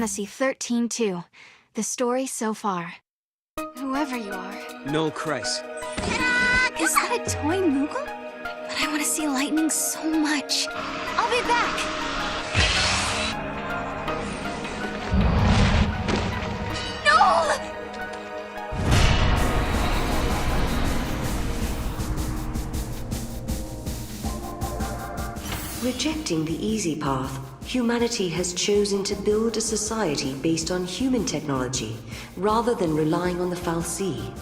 Fantasy 13-2. The story so far. Whoever you are. Noel Kreis. Is that a toy Moogle? But I want to see lightning so much. I'll be back! Noel! Rejecting the easy path, humanity has chosen to build a society based on human technology, rather than relying on the fal'Cie.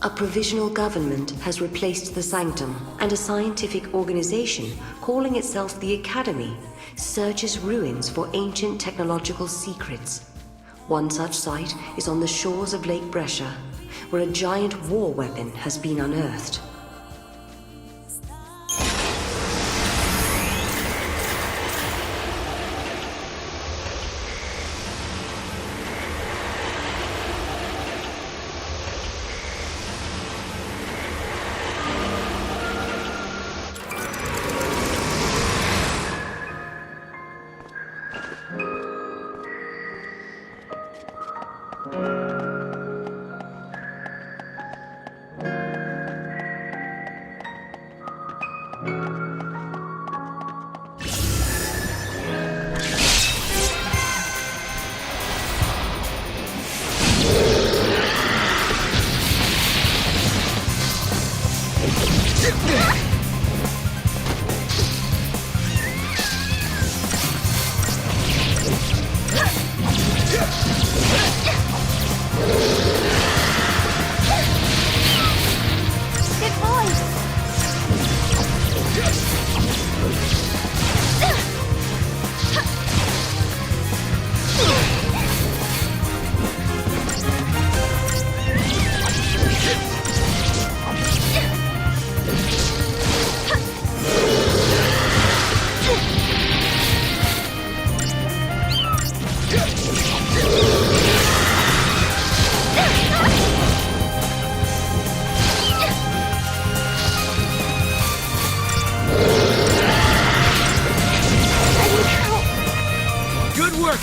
A provisional government has replaced the Sanctum, and a scientific organization, calling itself the Academy, searches ruins for ancient technological secrets. One such site is on the shores of Lake Bresha, where a giant war weapon has been unearthed.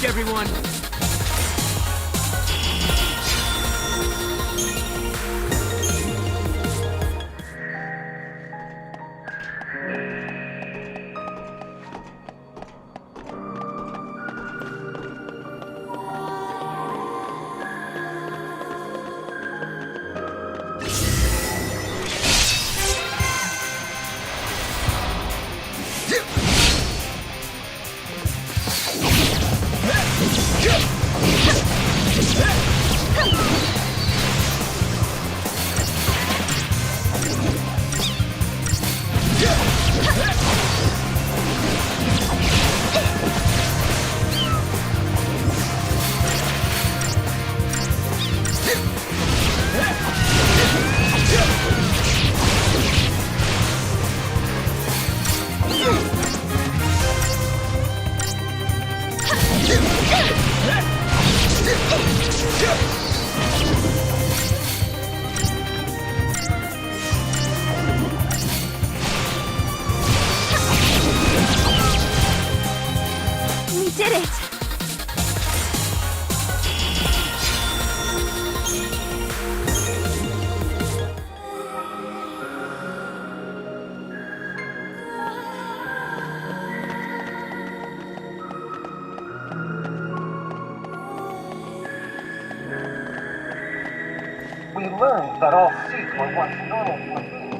Everyone! We learned that all seeds were once normal human beings.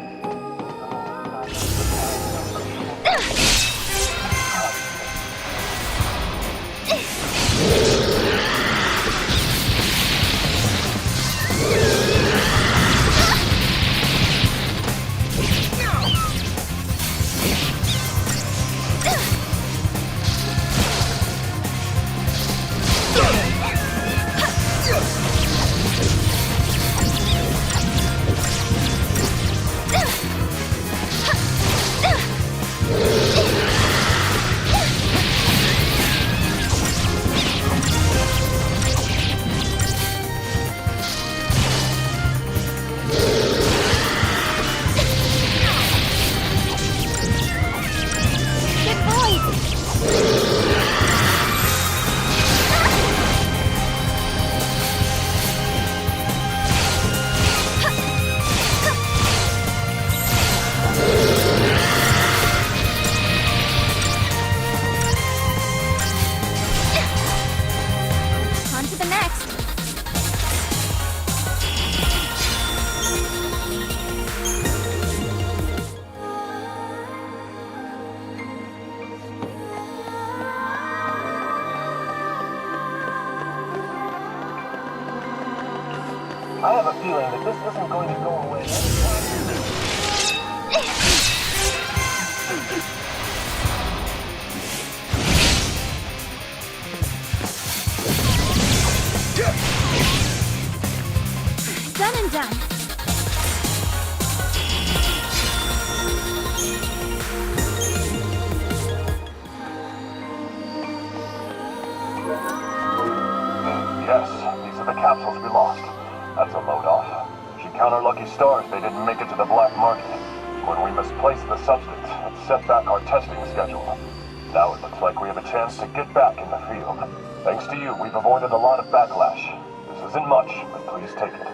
I have a feeling that this isn't going to go away anytime soon. Done and done. Yes, these are the capsules we lost. That's a load off. She count our lucky stars they didn't make it to the black market. When we misplaced the substance, it set back our testing schedule. Now it looks like we have a chance to get back in the field. Thanks to you, we've avoided a lot of backlash. This isn't much, but please take it.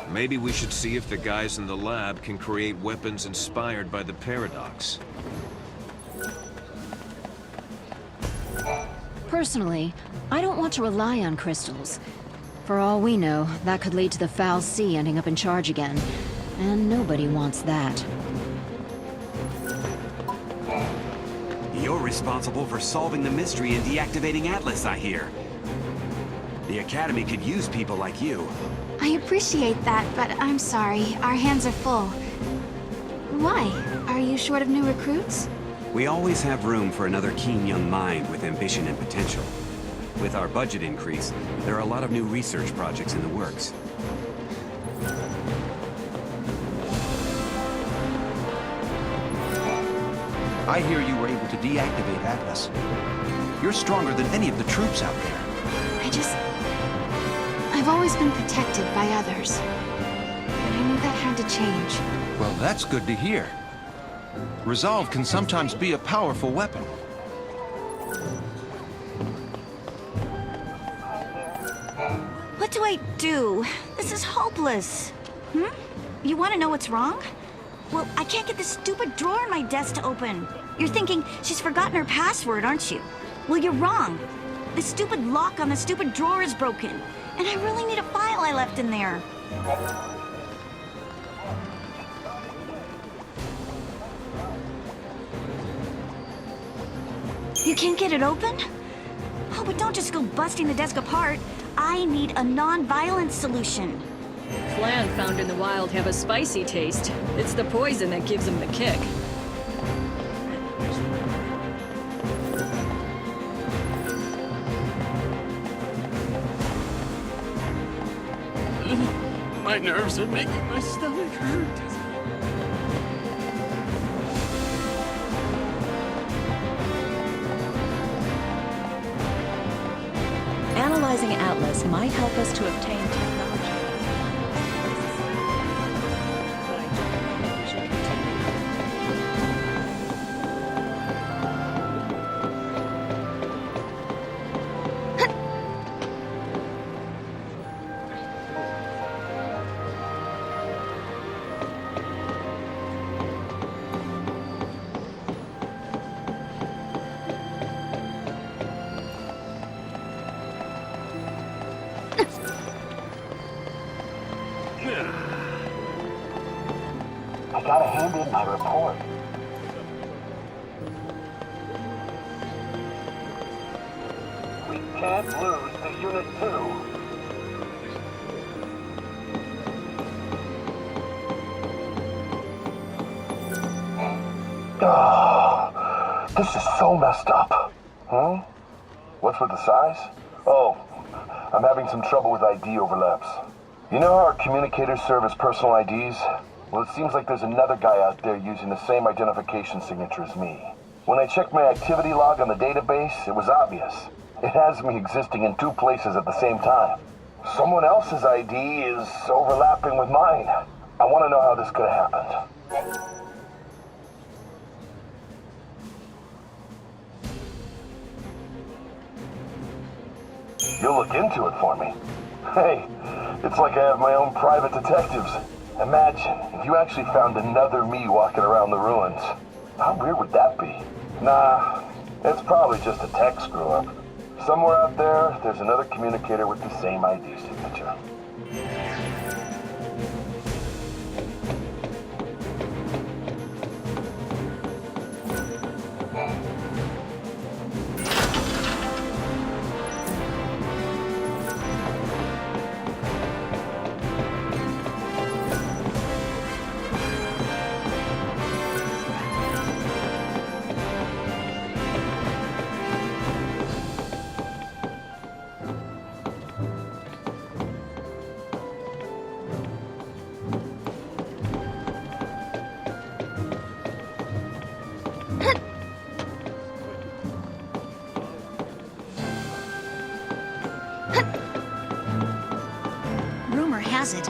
Maybe we should see if the guys in the lab can create weapons inspired by the paradox. Personally, I don't want to rely on crystals. For all we know, that could lead to the Foul Sea ending up in charge again. And nobody wants that. You're responsible for solving the mystery and deactivating Atlas, I hear. The Academy could use people like you. I appreciate that, but I'm sorry. Our hands are full. Why? Are you short of new recruits? We always have room for another keen young mind with ambition and potential. With our budget increase, there are a lot of new research projects in the works. I hear you were able to deactivate Atlas. You're stronger than any of the troops out there. I've always been protected by others. But I knew that had to change. Well, that's good to hear. Resolve can sometimes be a powerful weapon. What do I do? This is hopeless. You want to know what's wrong? Well, I can't get this stupid drawer in my desk to open. You're thinking she's forgotten her password, aren't you? Well, you're wrong. The stupid lock on the stupid drawer is broken. And I really need a file I left in there. You can't get it open? Oh, but don't just go busting the desk apart. I need a non-violent solution. Flan found in the wild have a spicy taste. It's the poison that gives them the kick. My nerves are making my stomach hurt. Analyzing Atlas might help us to obtain technology. But I don't know if we should continue. I gotta hand in my report. We can't lose to Unit 2. Oh, this is so messed up. Huh? What's with the size? Oh, I'm having some trouble with ID overlaps. You know how our communicators serve as personal IDs? Well, it seems like there's another guy out there using the same identification signature as me. When I checked my activity log on the database, it was obvious. It has me existing in 2 places at the same time. Someone else's ID is overlapping with mine. I want to know how this could have happened. You'll look into it for me. Hey, it's like I have my own private detectives. Imagine if you actually found another me walking around the ruins. How weird would that be? Nah, it's probably just a tech screw-up. Somewhere out there, there's another communicator with the same ID signature.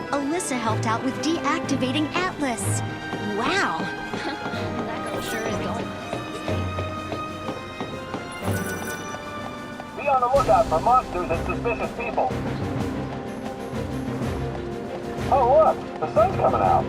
Alyssa helped out with deactivating Atlas. Wow. That girl sure is going. Be on the lookout for monsters and suspicious people. Oh, look! The sun's coming out.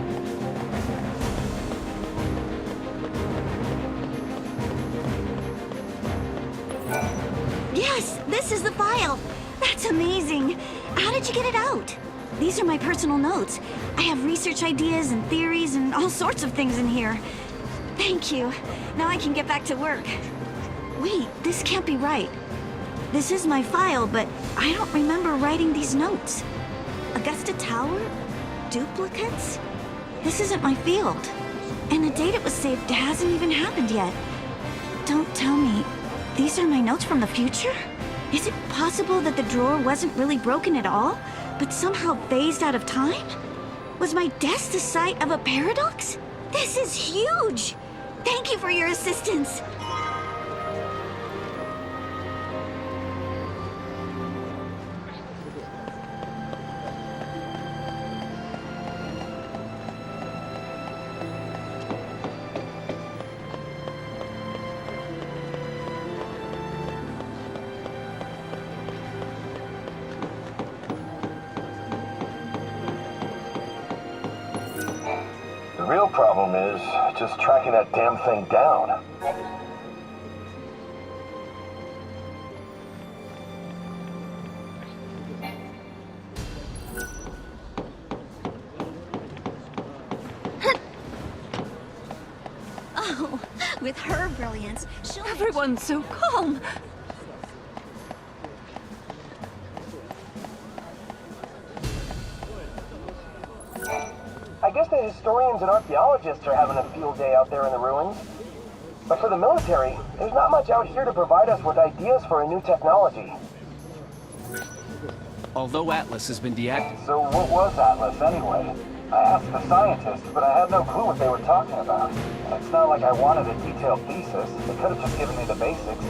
Yes, this is the file. That's amazing. How did you get it out? These are my personal notes. I have research ideas and theories and all sorts of things in here. Thank you. Now I can get back to work. Wait, this can't be right. This is my file, but I don't remember writing these notes. Augusta Tower? Duplicates? This isn't my field. And the date it was saved hasn't even happened yet. Don't tell me. These are my notes from the future? Is it possible that the drawer wasn't really broken at all, but somehow phased out of time? Was my desk the site of a paradox? This is huge! Thank you for your assistance. The real problem is just tracking that damn thing down. Oh, with her brilliance, Everyone's so calm. I guess the historians and archaeologists are having a field day out there in the ruins. But for the military, there's not much out here to provide us with ideas for a new technology. Although Atlas has been deactivated... So what was Atlas anyway? I asked the scientists, but I had no clue what they were talking about. It's not like I wanted a detailed thesis. They could have just given me the basics.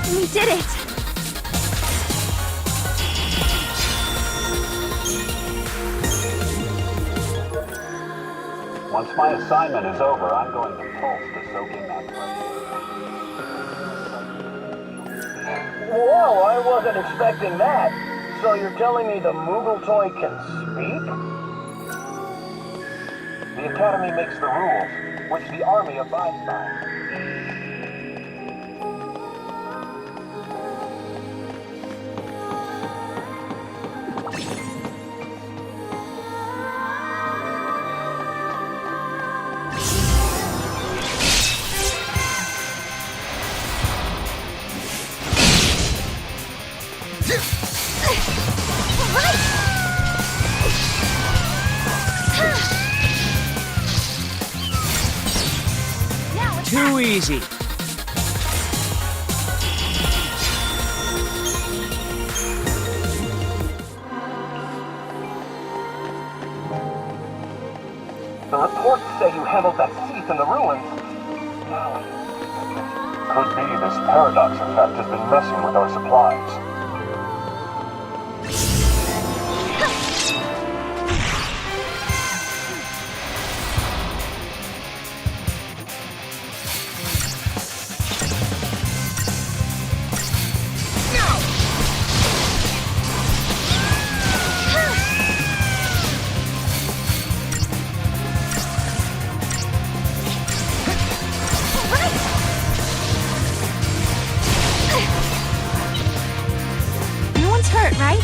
We did it! Once my assignment is over, I'm going to pulse to soak in that pressure. Whoa, I wasn't expecting that. So you're telling me the Moogle toy can speak? The Academy makes the rules, which the Army abides by. Too easy. The reports say you handled that thief in the ruins. Now, Could be this paradox effect has been messing with our supplies. No one's hurt, right?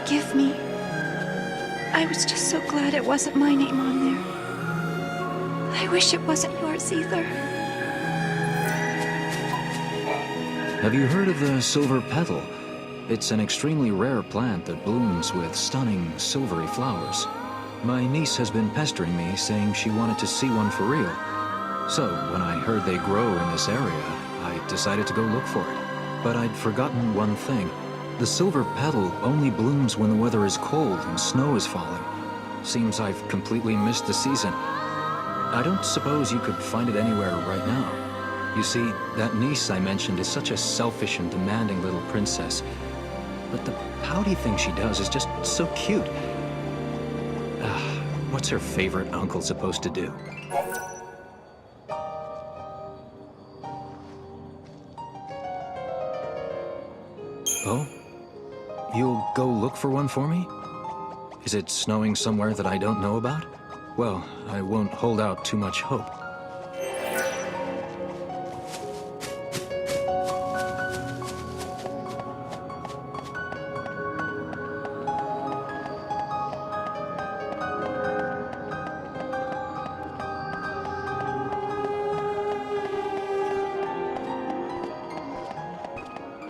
Forgive me. I was just so glad it wasn't my name on there. I wish it wasn't yours either. Have you heard of the silver petal? It's an extremely rare plant that blooms with stunning silvery flowers. My niece has been pestering me, saying she wanted to see one for real. So, when I heard they grow in this area, I decided to go look for it. But I'd forgotten one thing. The silver petal only blooms when the weather is cold and snow is falling. Seems I've completely missed the season. I don't suppose you could find it anywhere right now. You see, that niece I mentioned is such a selfish and demanding little princess. But the pouty thing she does is just so cute. What's her favorite uncle supposed to do? Oh? You'll go look for one for me? Is it snowing somewhere that I don't know about? Well, I won't hold out too much hope.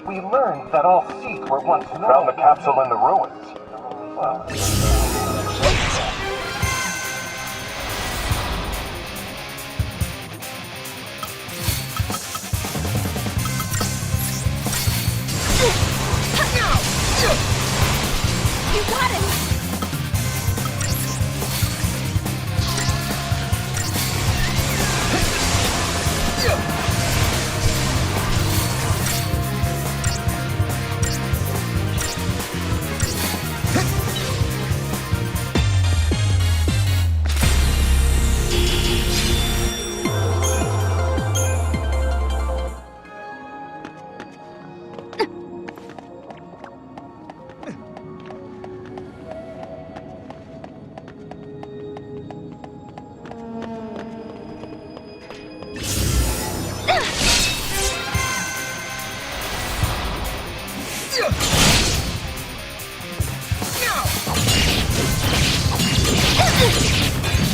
We learned that all Seath were once known. Found the capsule in the ruins. Well, You got him!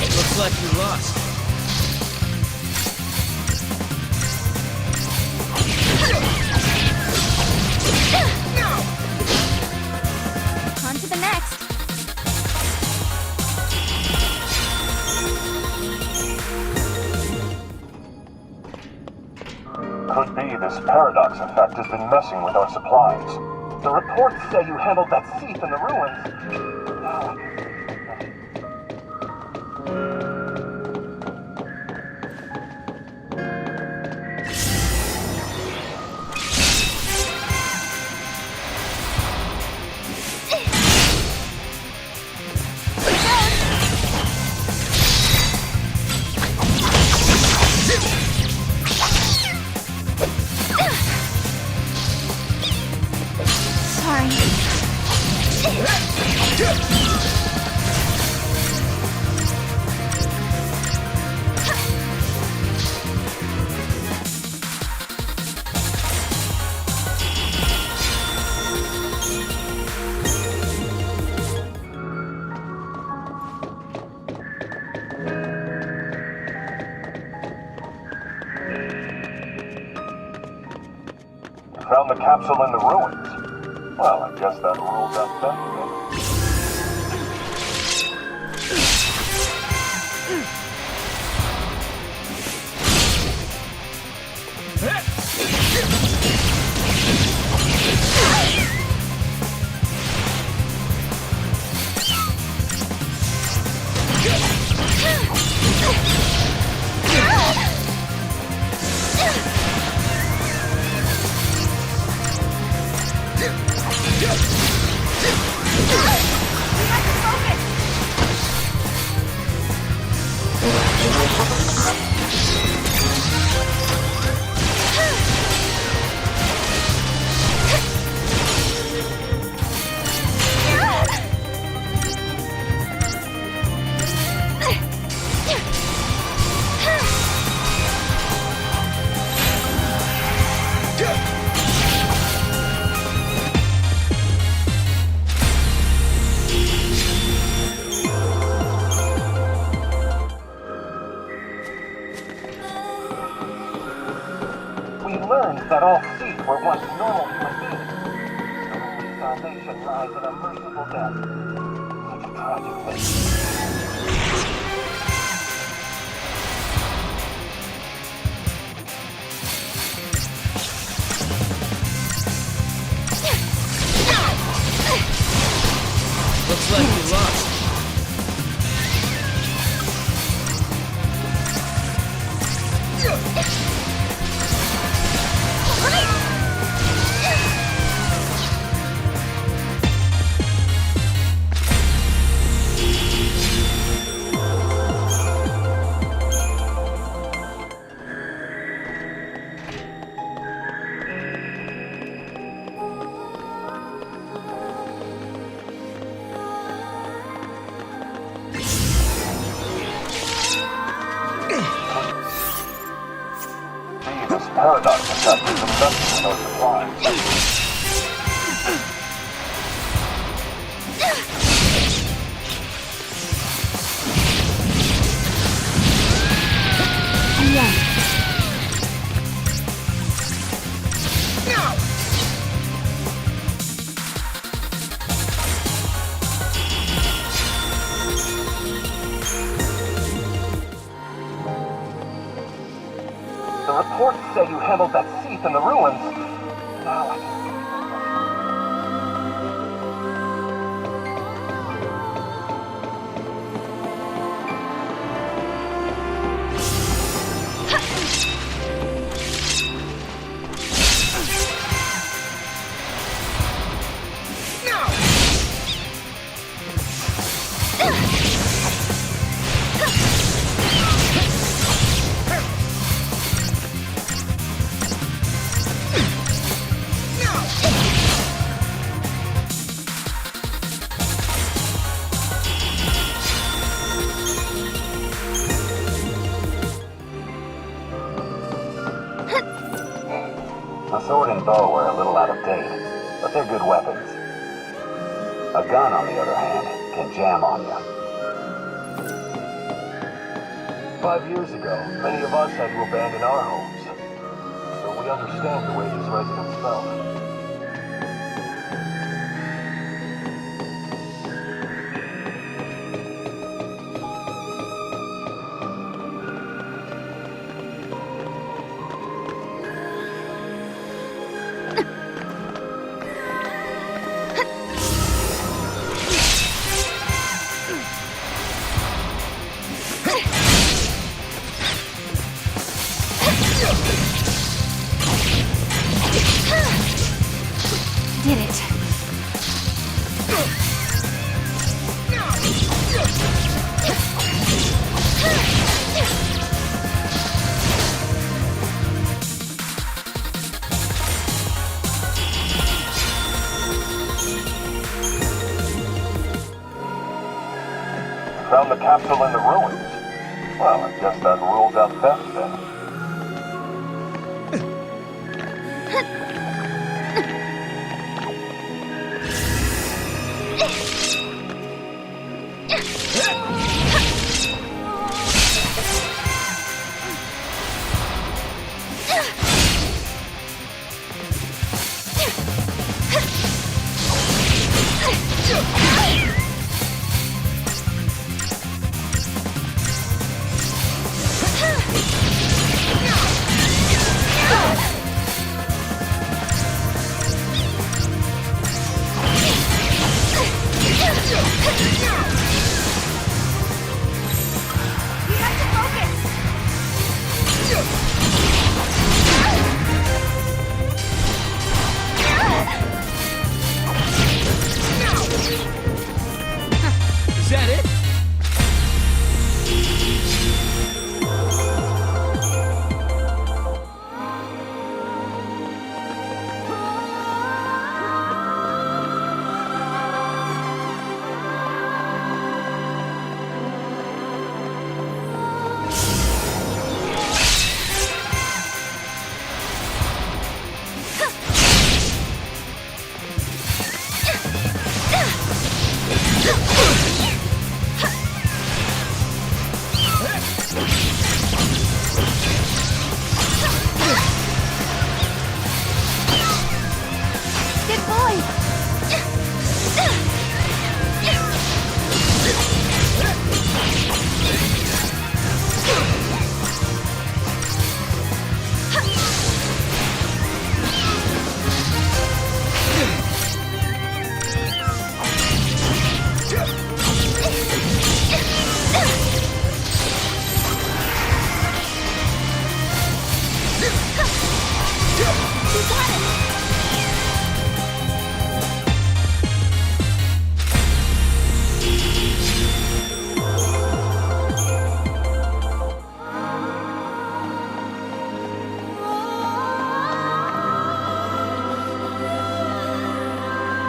Looks like you lost. On to the next. Could be this paradox effect has been messing with our supplies. the reports say you handled that Seath in the ruins. Found the capsule in the ruins. Well, I guess that rules out that. we learned that all Seath were once normal human beings. Their only salvation lies in a merciful death. Such a tragic thing. Looks like we lost. Paradox effect is invested in those supplies. The reports say you handled that Seath in the ruins. Now I can... The sword and bow are a little out of date, but they're good weapons. A gun, on the other hand, can jam on you. 5 years ago, many of us had to abandon our homes. So we understand the way these residents felt. Did it. Found the capsule in the ruins. Well, I guess that rules out theft then.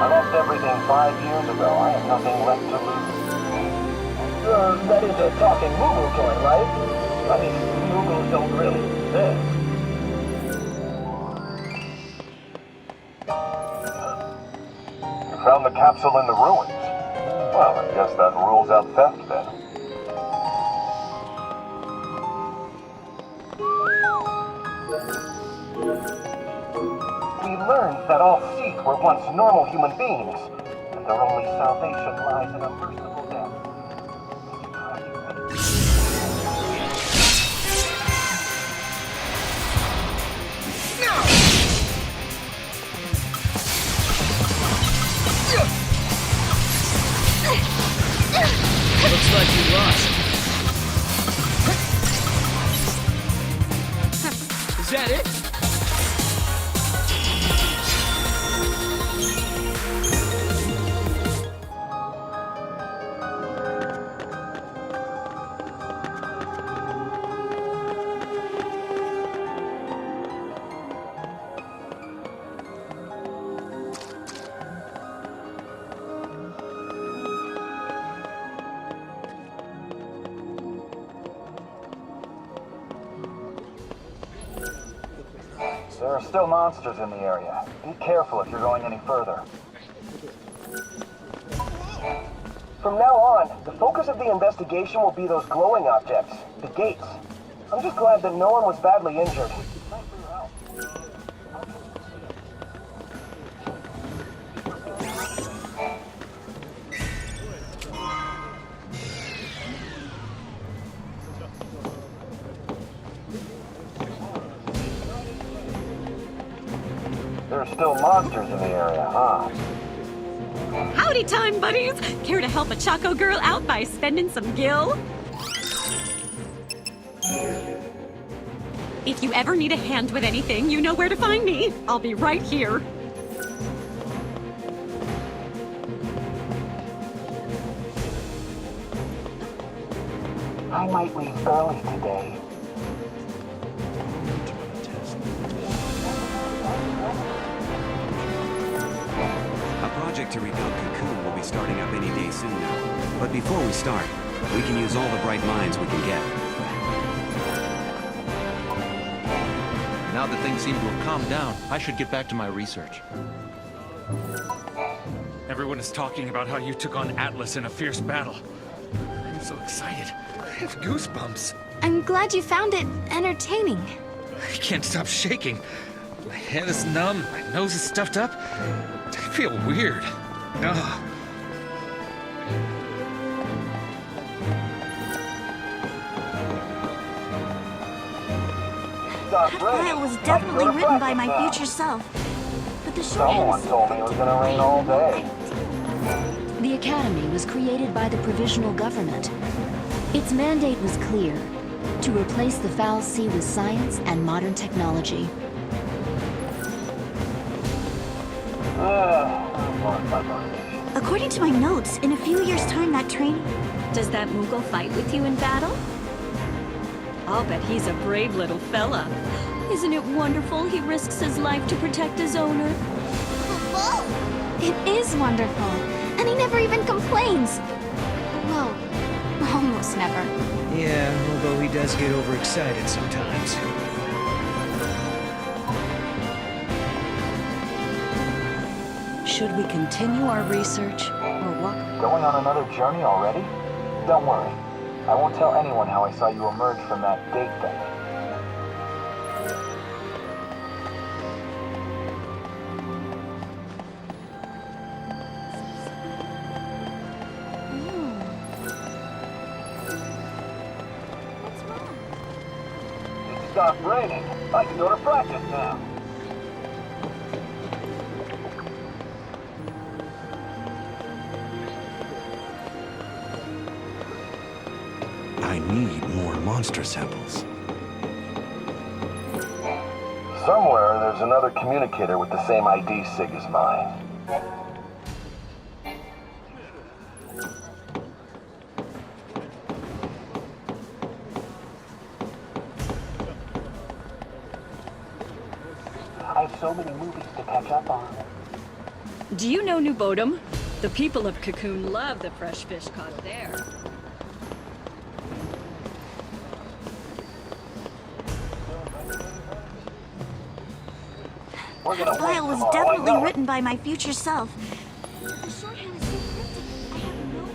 I lost everything 5 years ago. I have nothing left to lose. That is a talking Moogle toy, right? I mean, Moogles don't really exist. You found the capsule in the ruins. Well, I guess that rules out theft then. We learned that all Seath were once normal human beings, and their only salvation lies in a merciful death. Looks like you lost. Is that it? There are still monsters in the area. Be careful if you're going any further. From now on, the focus of the investigation will be those glowing objects, the gates. I'm just glad that no one was badly injured. Thanks for your help. There are still monsters in the area, huh? Howdy time, buddies! Care to help a Choco girl out by spending some gil? If you ever need a hand with anything, you know where to find me. I'll be right here. I might leave early today. To rebuild Cocoon will be starting up any day soon now. But before we start, we can use all the bright minds we can get. Now that things seem to have calmed down, I should get back to my research. Everyone is talking about how you took on Atlas in a fierce battle. I'm so excited. I have goosebumps. I'm glad you found it entertaining. I can't stop shaking. My head is numb, my nose is stuffed up. I feel weird. Ugh. That file was definitely written by my future self. But the short Someone told me it was gonna rain all day. The Academy was created by the Provisional Government. Its mandate was clear: to replace the Foul Sea with science and modern technology. According to my notes, in a few years' time, that train... Does that Moogle fight with you in battle? I'll bet he's a brave little fella. Isn't it wonderful he risks his life to protect his owner? It is wonderful. And he never even complains. Well, almost never. Yeah, although he does get overexcited sometimes. Should we continue our research, or what? Going on another journey already? Don't worry. I won't tell anyone how I saw you emerge from that gate thing. What's wrong? It stopped raining. I can go to practice now. I need more monster samples. Somewhere there's another communicator with the same ID sig as mine. I have so many movies to catch up on. Do you know New Bodom? The people of Cocoon love the fresh fish caught there. That file was definitely written by my future self. The shorthand is so cryptic, I have no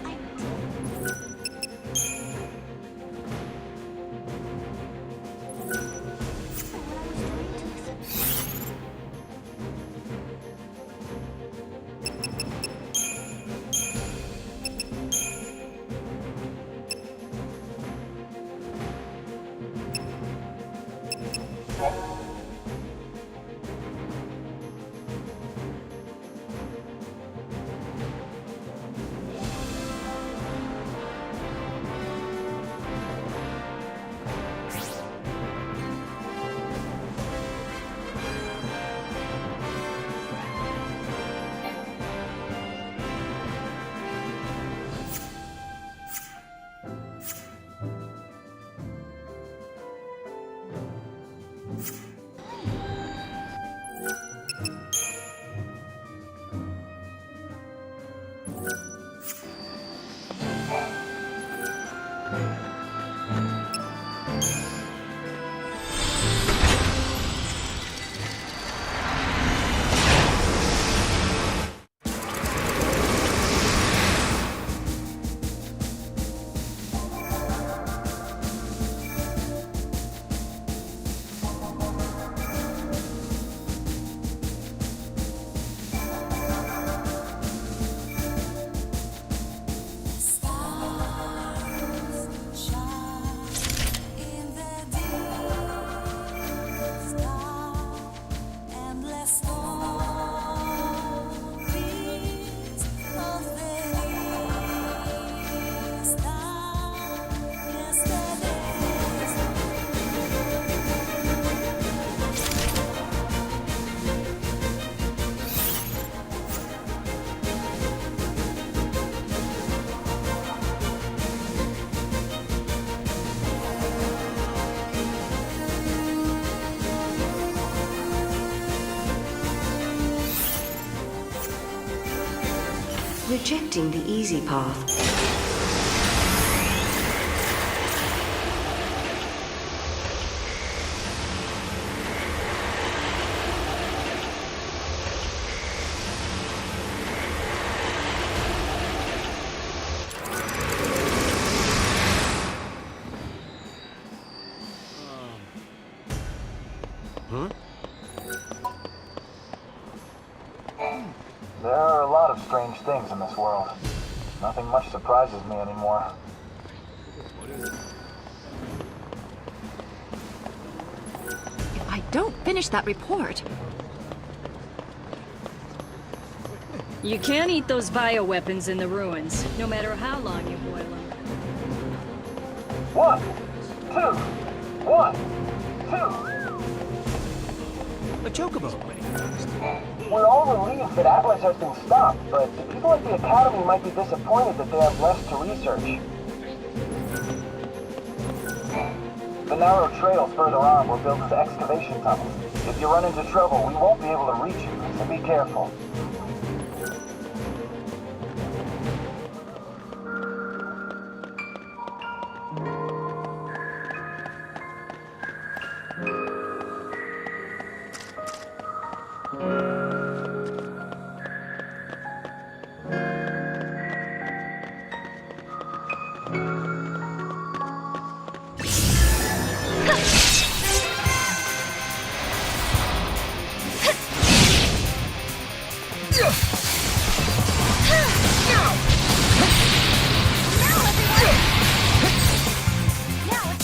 Rejecting the easy path. Huh? There are a lot of strange things in this world. Nothing much surprises me anymore. If I don't finish that report... You can't eat those bioweapons in the ruins, no matter how long you boil them. 1, 2, 1, 2. A chocobo. We're all relieved that Atlas has been stopped, but the people at the Academy might be disappointed that they have less to research. The narrow trails further on were built as excavation tunnels. If you run into trouble, we won't be able to reach you, so be careful.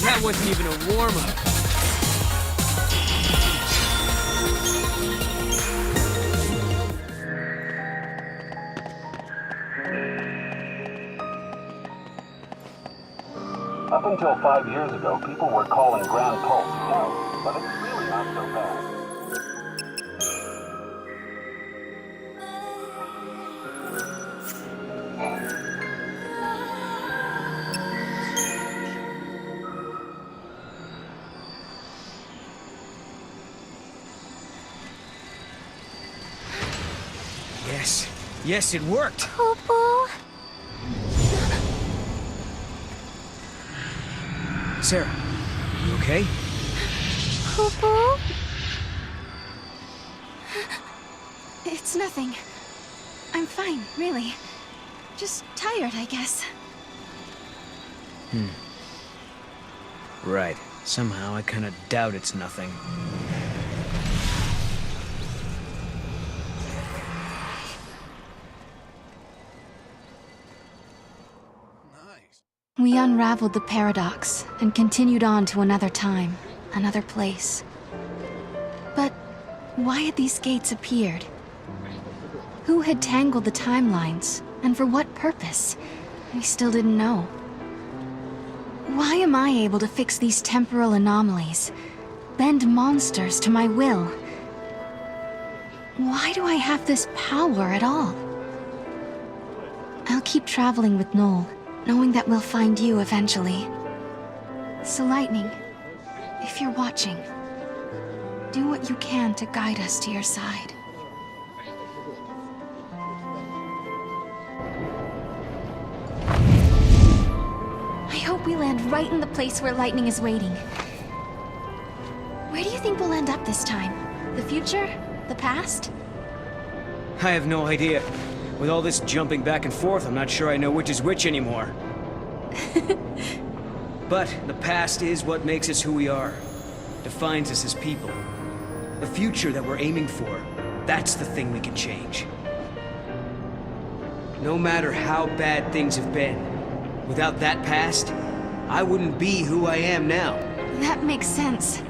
That wasn't even a warm-up. Up until 5 years ago, people were calling Grand Pulse hell, but it's really not so bad. Yeah, Yes. Yes, it worked. Popo? Serah, you okay? Popo? It's nothing. I'm fine, really. Just tired, I guess. Right. Somehow I kinda doubt it's nothing. We unraveled the paradox and continued on to another time, another place. But why had these gates appeared? Who had tangled the timelines, and for what purpose? We still didn't know. Why am I able to fix these temporal anomalies, bend monsters to my will? Why do I have this power at all? I'll keep traveling with Noel, knowing that we'll find you eventually. So Lightning, if you're watching, do what you can to guide us to your side. I hope we land right in the place where Lightning is waiting. Where do you think we'll end up this time? The future? The past? I have no idea. With all this jumping back and forth, I'm not sure I know which is which anymore. But the past is what makes us who we are. Defines us as people. The future that we're aiming for, that's the thing we can change. No matter how bad things have been, without that past, I wouldn't be who I am now. That makes sense.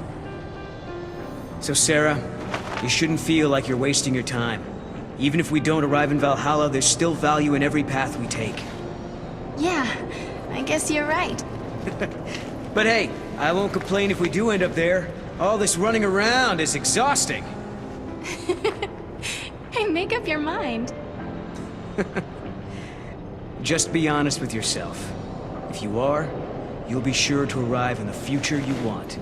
So Serah, you shouldn't feel like you're wasting your time. Even if we don't arrive in Valhalla, there's still value in every path we take. Yeah, I guess you're right. But hey, I won't complain if we do end up there. All this running around is exhausting. Hey, make up your mind. Just be honest with yourself. If you are, you'll be sure to arrive in the future you want.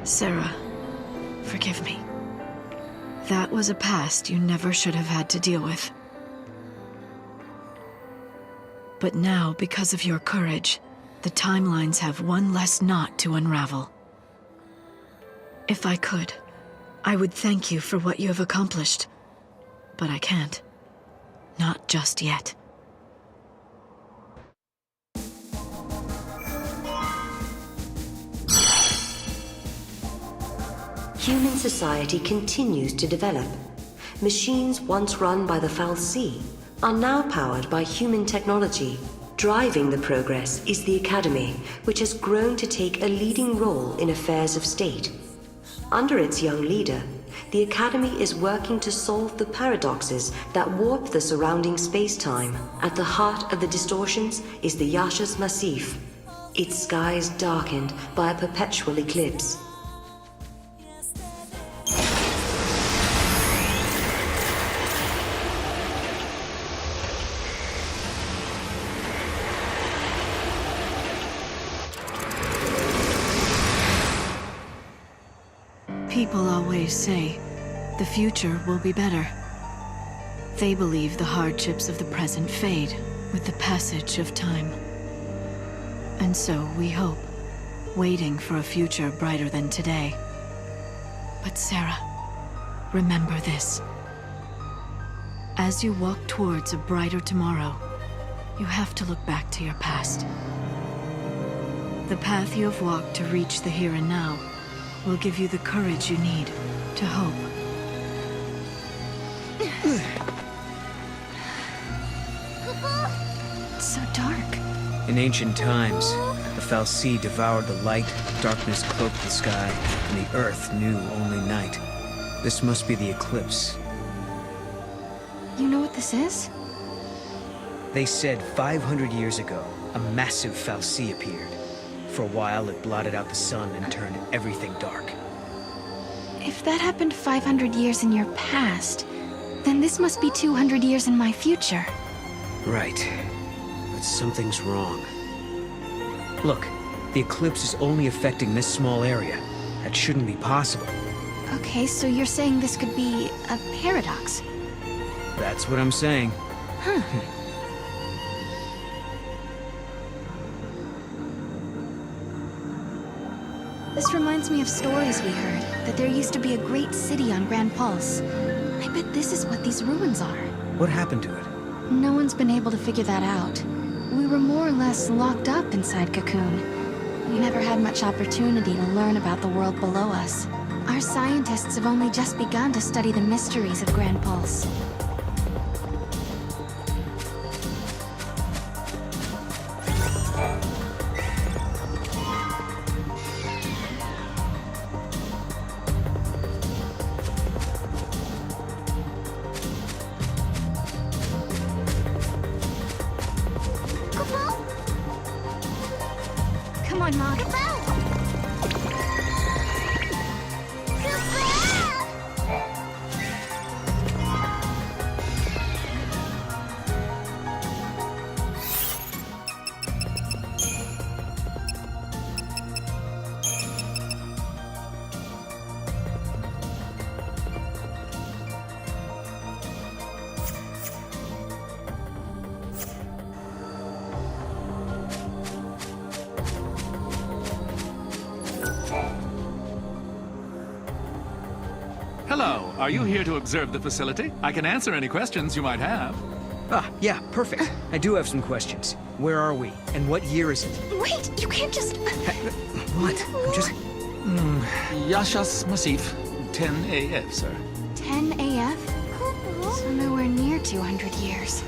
Serah, forgive me. That was a past you never should have had to deal with. But now, because of your courage, the timelines have one less knot to unravel. If I could, I would thank you for what you have accomplished. But I can't. Not just yet. Human society continues to develop. Machines once run by the fal'Cie are now powered by human technology. Driving the progress is the Academy, which has grown to take a leading role in affairs of state. Under its young leader, the Academy is working to solve the paradoxes that warp the surrounding space-time. At the heart of the distortions is the Yaschas Massif, its skies darkened by a perpetual eclipse. People always say, the future will be better. They believe the hardships of the present fade with the passage of time. And so we hope, waiting for a future brighter than today. But Serah, remember this. As you walk towards a brighter tomorrow, you have to look back to your past. The path you have walked to reach the here and now will give you the courage you need to hope. It's so dark. In ancient times, the fal'Cie devoured the light, darkness cloaked the sky, and the earth knew only night. This must be the eclipse. You know what this is? They said 500 years ago, a massive fal'Cie appeared. For a while, it blotted out the sun and turned everything dark. If that happened 500 years in your past, then this must be 200 years in my future. Right. But something's wrong. Look, the eclipse is only affecting this small area. That shouldn't be possible. Okay, so you're saying this could be a paradox? That's what I'm saying. Huh. This reminds me of stories we heard, that there used to be a great city on Grand Pulse. I bet this is what these ruins are. What happened to it? No one's been able to figure that out. We were more or less locked up inside Cocoon. We never had much opportunity to learn about the world below us. Our scientists have only just begun to study the mysteries of Grand Pulse. Come on, Mom. Hello, are you here to observe the facility? I can answer any questions you might have. Ah, yeah, perfect. I do have some questions. Where are we? And what year is it? Wait, you can't just... What? I'm just... Yaschas Massif, 10 AF, sir. 10 AF? So nowhere near 200 years.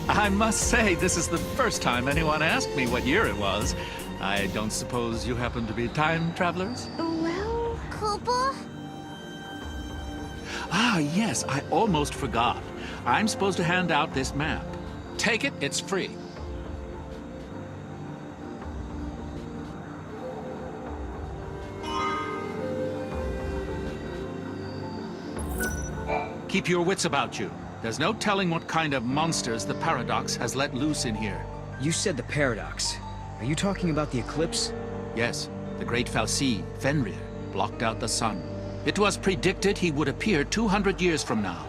I must say, this is the first time anyone asked me what year it was. I don't suppose you happen to be time travelers? Well... Cooper? Ah, yes, I almost forgot. I'm supposed to hand out this map. Take it, it's free. Keep your wits about you. There's no telling what kind of monsters the Paradox has let loose in here. You said the Paradox. Are you talking about the eclipse? Yes, the great Fal'Cie, Fenrir, blocked out the sun. It was predicted he would appear 200 years from now.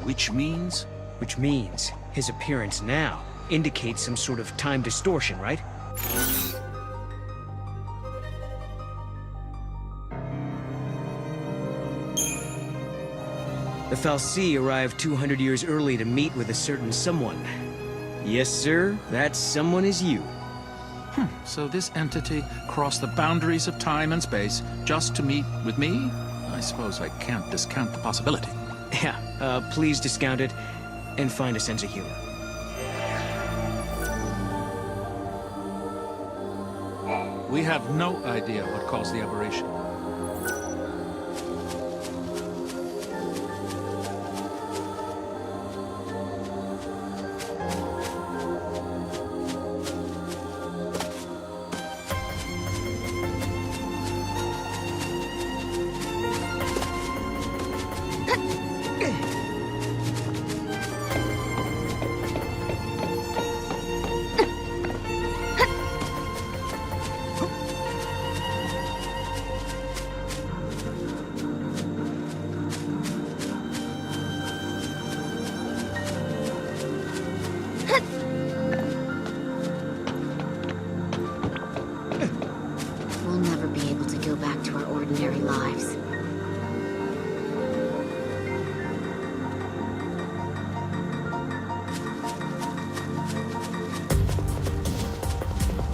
Which means? Which means his appearance now indicates some sort of time distortion, right? The Fal'Cie arrived 200 years early to meet with a certain someone. Yes, sir, that someone is you. So this entity crossed the boundaries of time and space just to meet with me? I suppose I can't discount the possibility. Yeah, please discount it and find a sense of humor. We have no idea what caused the aberration. We'll never be able to go back to our ordinary lives.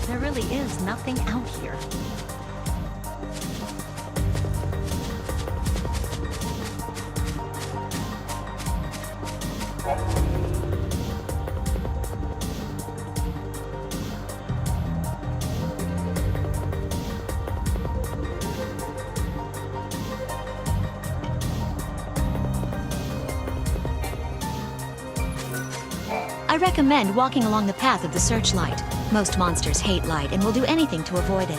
There really is nothing out here. I recommend walking along the path of the searchlight. Most monsters hate light and will do anything to avoid it.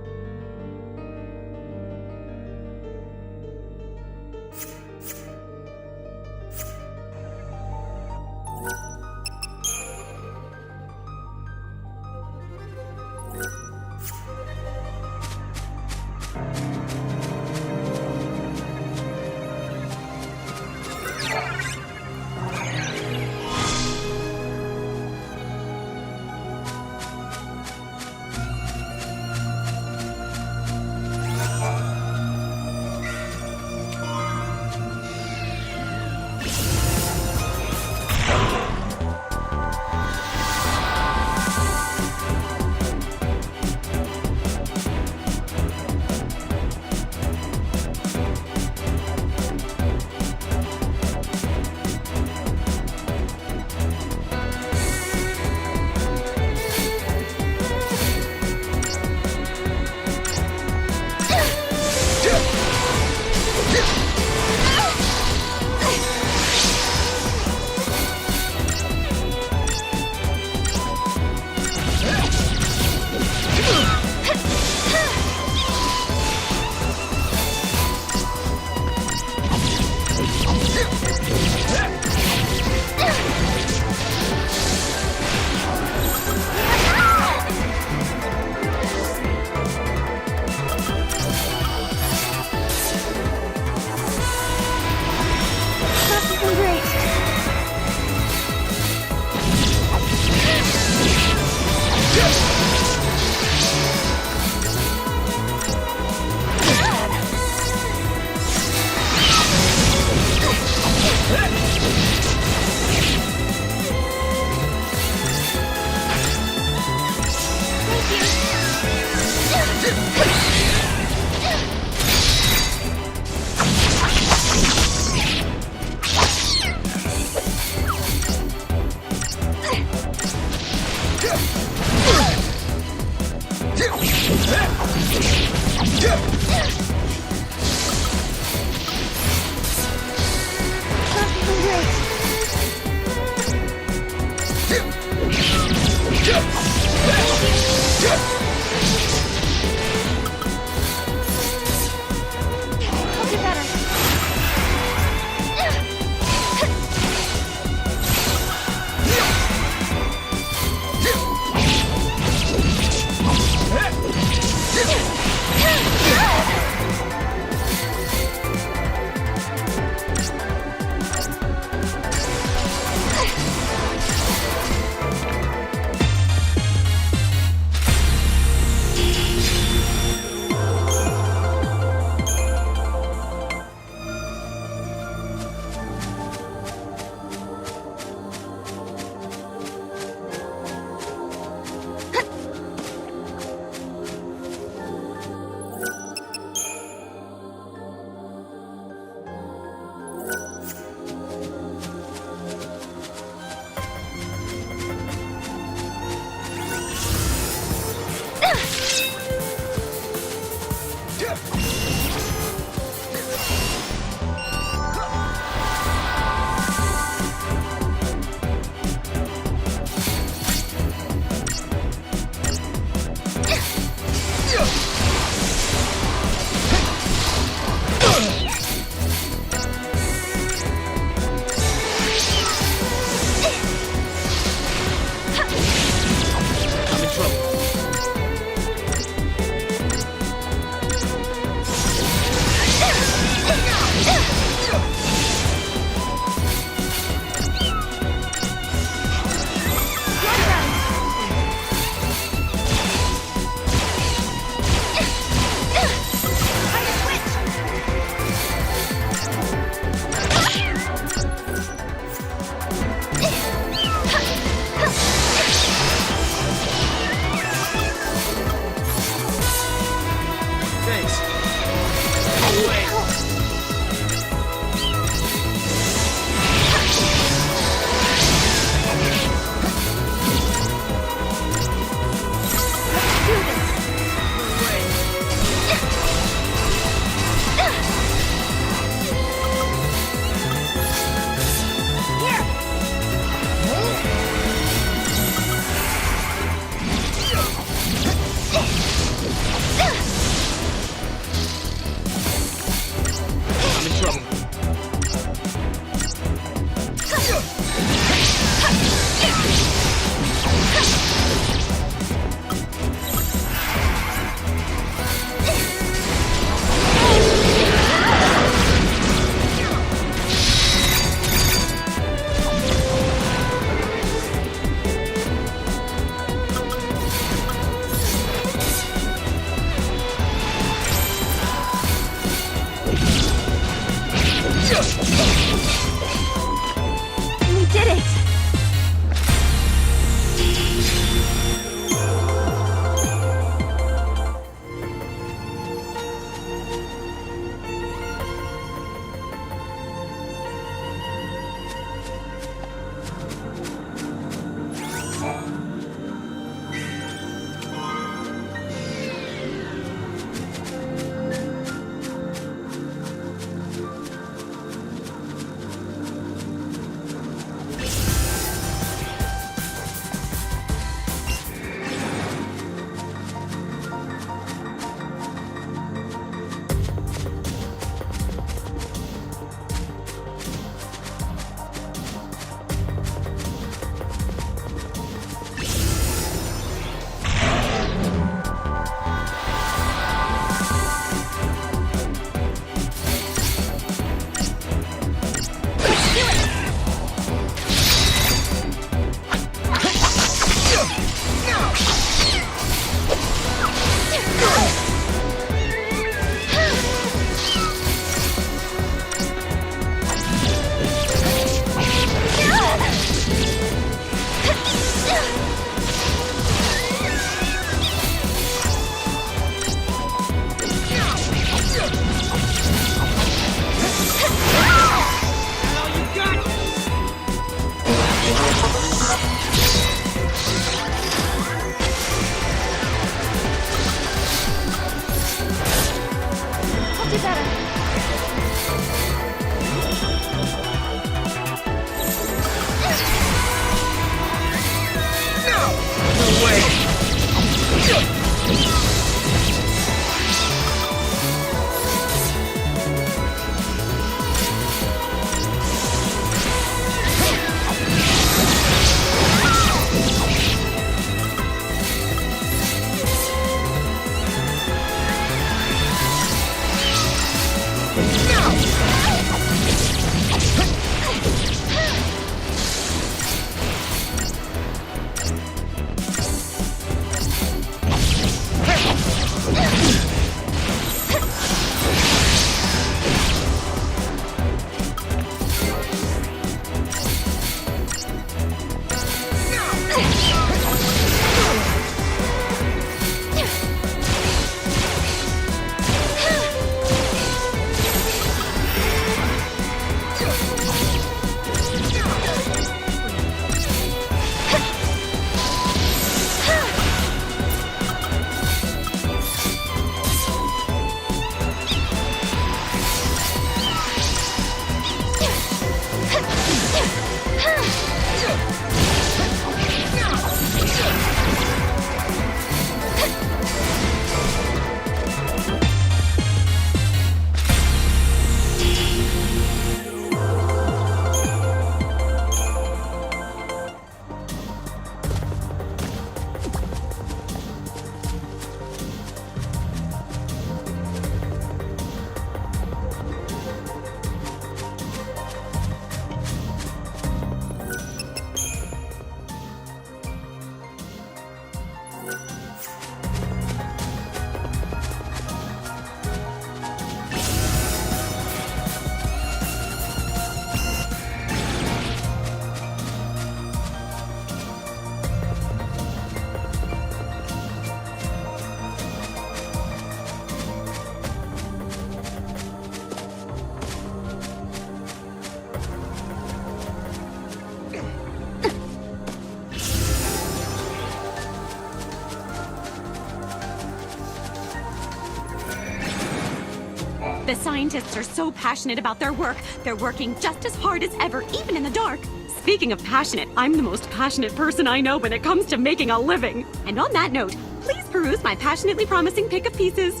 The scientists are so passionate about their work, they're working just as hard as ever, even in the dark. Speaking of passionate, I'm the most passionate person I know when it comes to making a living. And on that note, please peruse my passionately promising pick of pieces.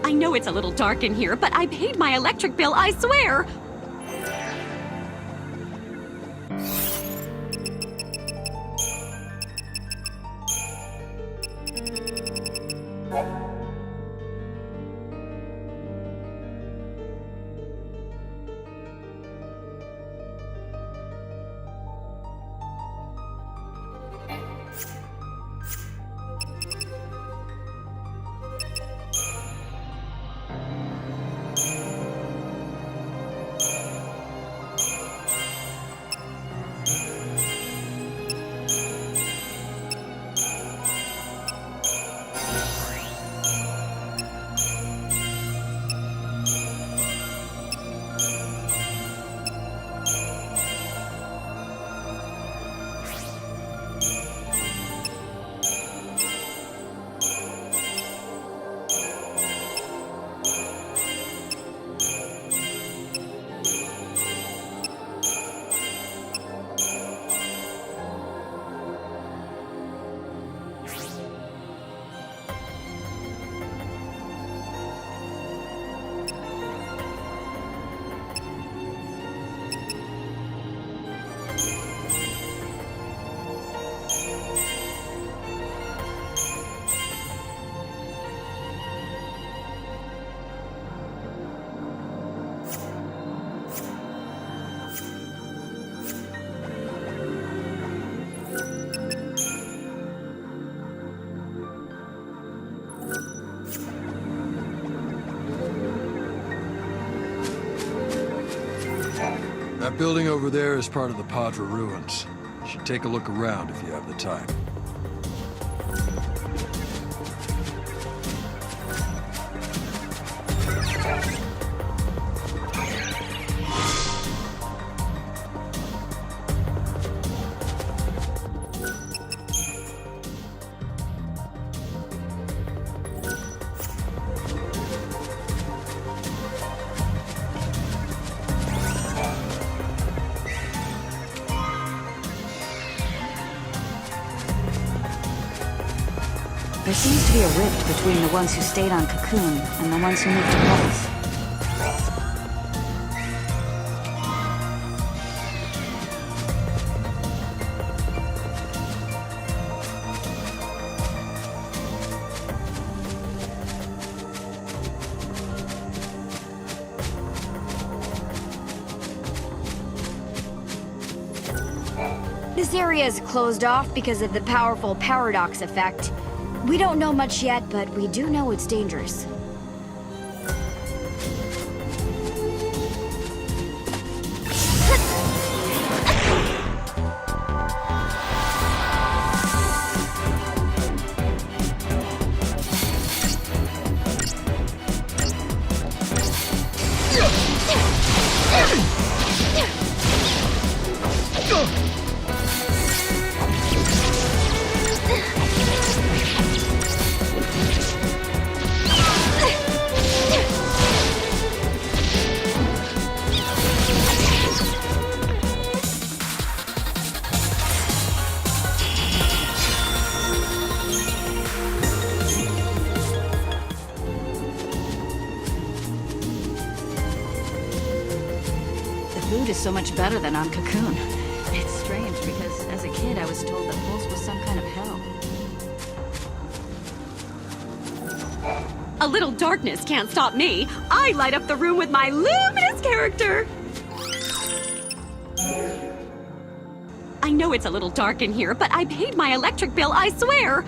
I know it's a little dark in here, but I paid my electric bill, I swear! That building over there is part of the Padra ruins. You should take a look around if you have the time. There seems to be a rift between the ones who stayed on Cocoon and the ones who moved to Pulse. This area is closed off because of the powerful paradox effect. We don't know much yet, but we do know it's dangerous. Food is so much better than on Cocoon. It's strange because as a kid I was told that Pulse was some kind of hell. A little darkness can't stop me. I light up the room with my luminous character. I know it's a little dark in here, but I paid my electric bill, I swear.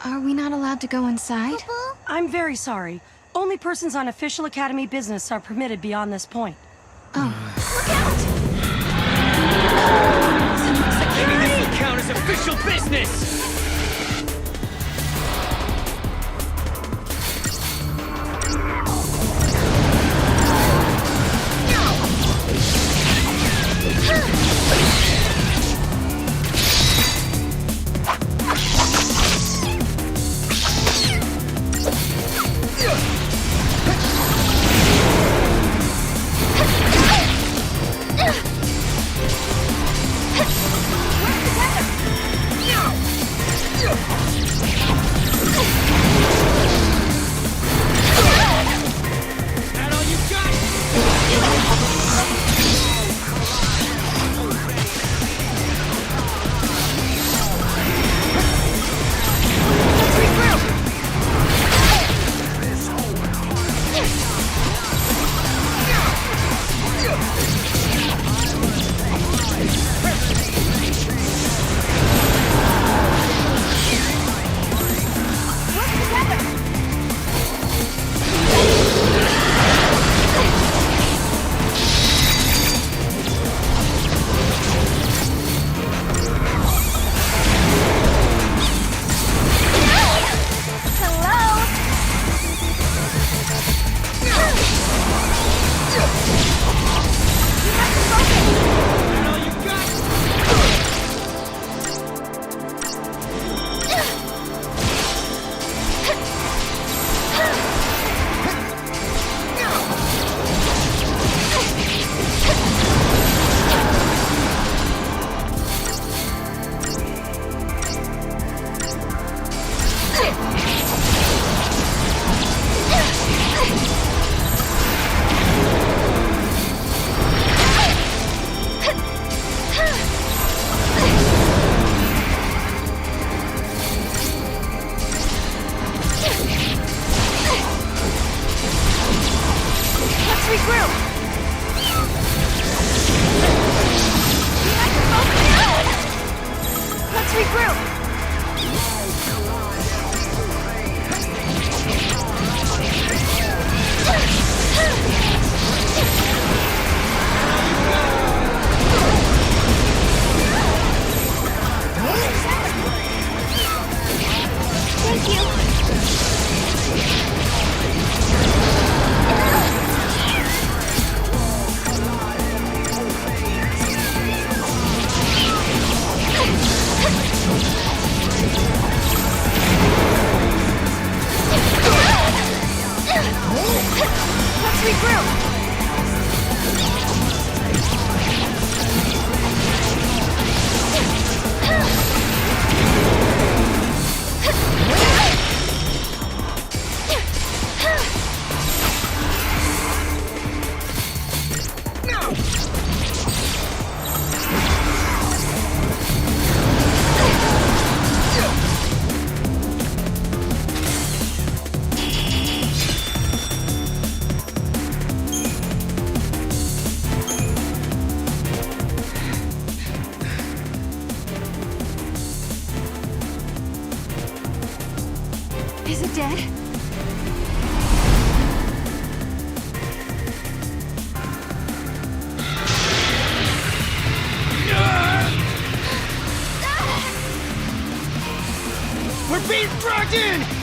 Are we not allowed allowed to go inside? I'm very sorry. Only persons on official Academy business are permitted beyond this point. Maybe this will count as official business! Is it dead? We're being dragged in!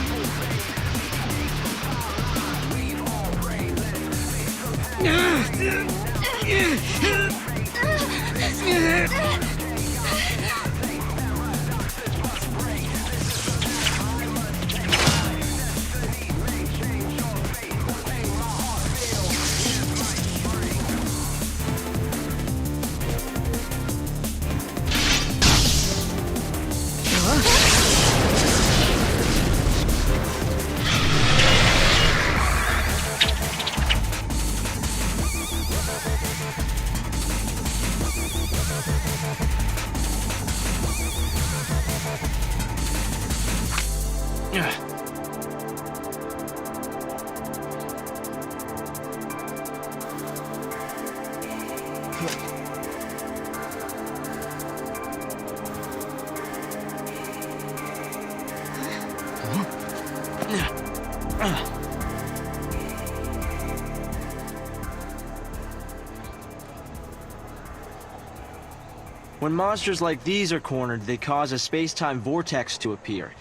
When monsters like these are cornered, they cause a space-time vortex to appear.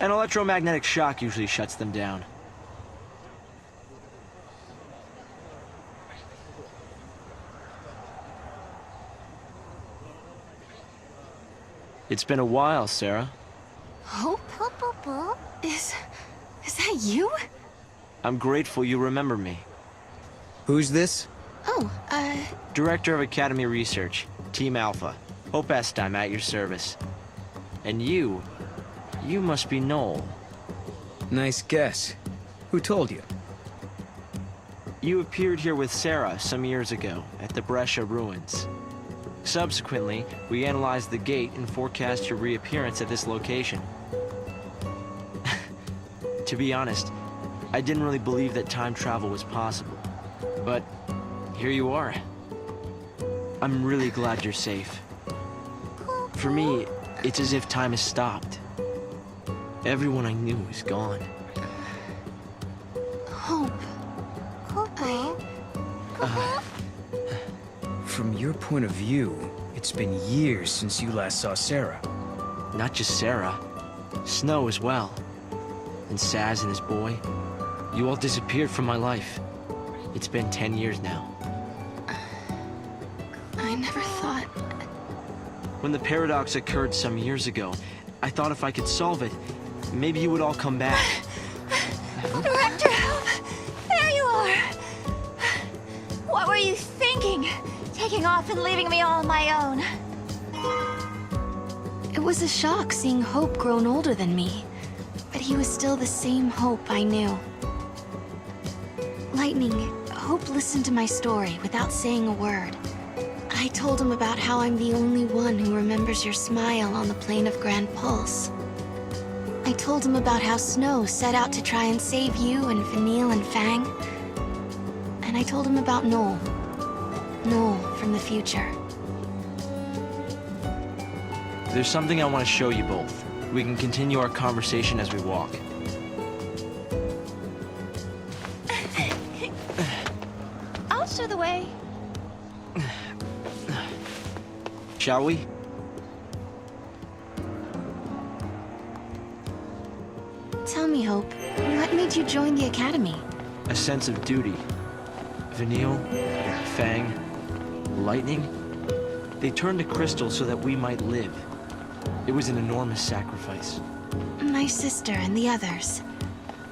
An electromagnetic shock usually shuts them down. It's been a while, Serah. Hope? Is that you? I'm grateful you remember me. Who's this? Oh, Director of Academy Research, Team Alpha. Hope Est, I'm at your service. And you must be Noel. Nice guess. Who told you? You appeared here with Serah some years ago at the Bresha ruins. Subsequently, we analyzed the gate and forecast your reappearance at this location. To be honest, I didn't really believe that time travel was possible. But here you are. I'm really glad you're safe. For me, it's as if time has stopped. Everyone I knew is gone. Hope. From your point of view, it's been years since you last saw Serah. Not just Serah. Snow as well. And Saz and his boy. You all disappeared from my life. It's been 10 years now. I never thought... When the paradox occurred some years ago, I thought if I could solve it, maybe you would all come back. Director, help! There you are! What were you thinking? Taking off and leaving me all on my own. It was a shock seeing Hope grown older than me. But he was still the same Hope I knew. Lightning, Hope listened to my story without saying a word. I told him about how I'm the only one who remembers your smile on the plane of Grand Pulse. I told him about how Snow set out to try and save you and Vanille and Fang. And I told him about Noel. Noel from the future. There's something I want to show you both. We can continue our conversation as we walk. I'll show the way. Shall we? Tell me, Hope, what made you join the Academy? A sense of duty. Vanille, Fang, Lightning, they turned to crystal so that we might live. It was an enormous sacrifice. My sister and the others.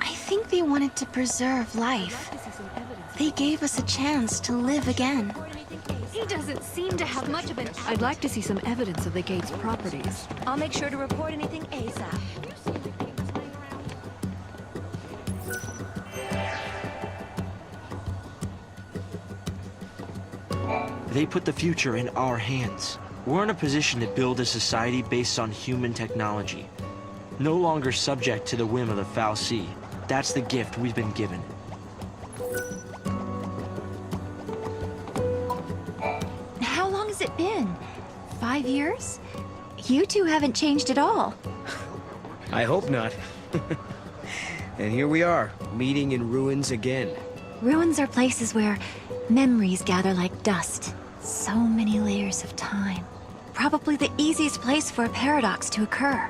I think they wanted to preserve life. They gave us a chance to live again. He doesn't seem to have much of an... I'd like to see some evidence of the gate's properties. I'll make sure to report anything ASAP. They put the future in our hands. We're in a position to build a society based on human technology. No longer subject to the whim of the fal'Cie. That's the gift we've been given. How long has it been? 5 years? You two haven't changed at all. I hope not. And here we are, meeting in ruins again. Ruins are places where memories gather like dust. So many layers of time. Probably the easiest place for a paradox to occur.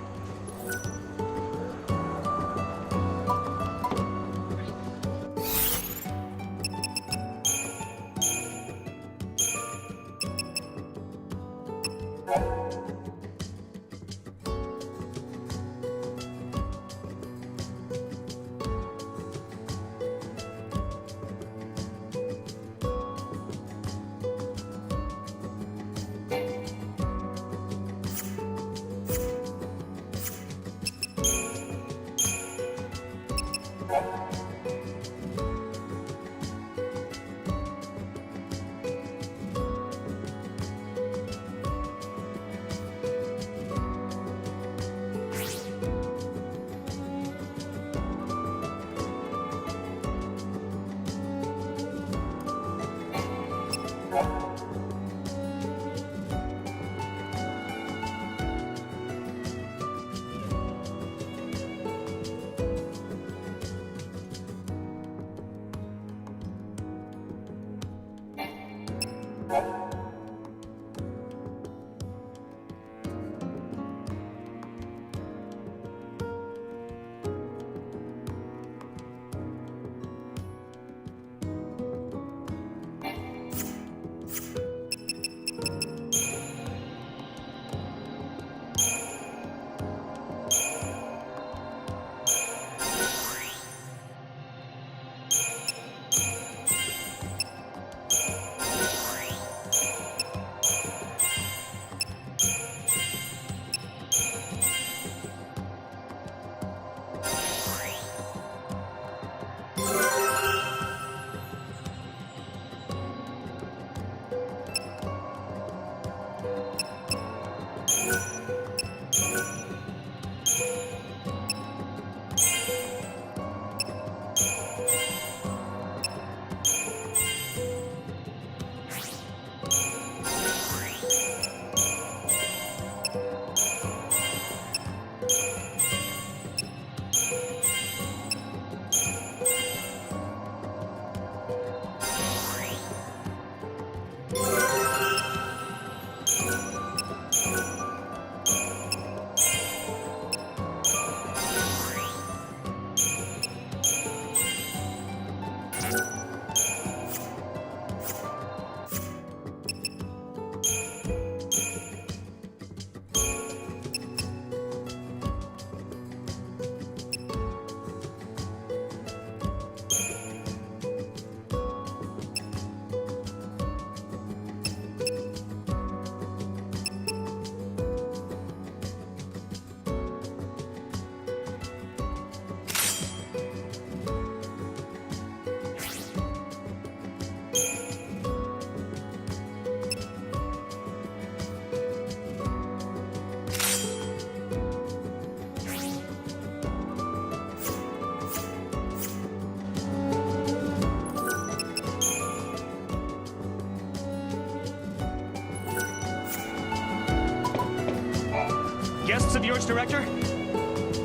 Guests of yours, Director?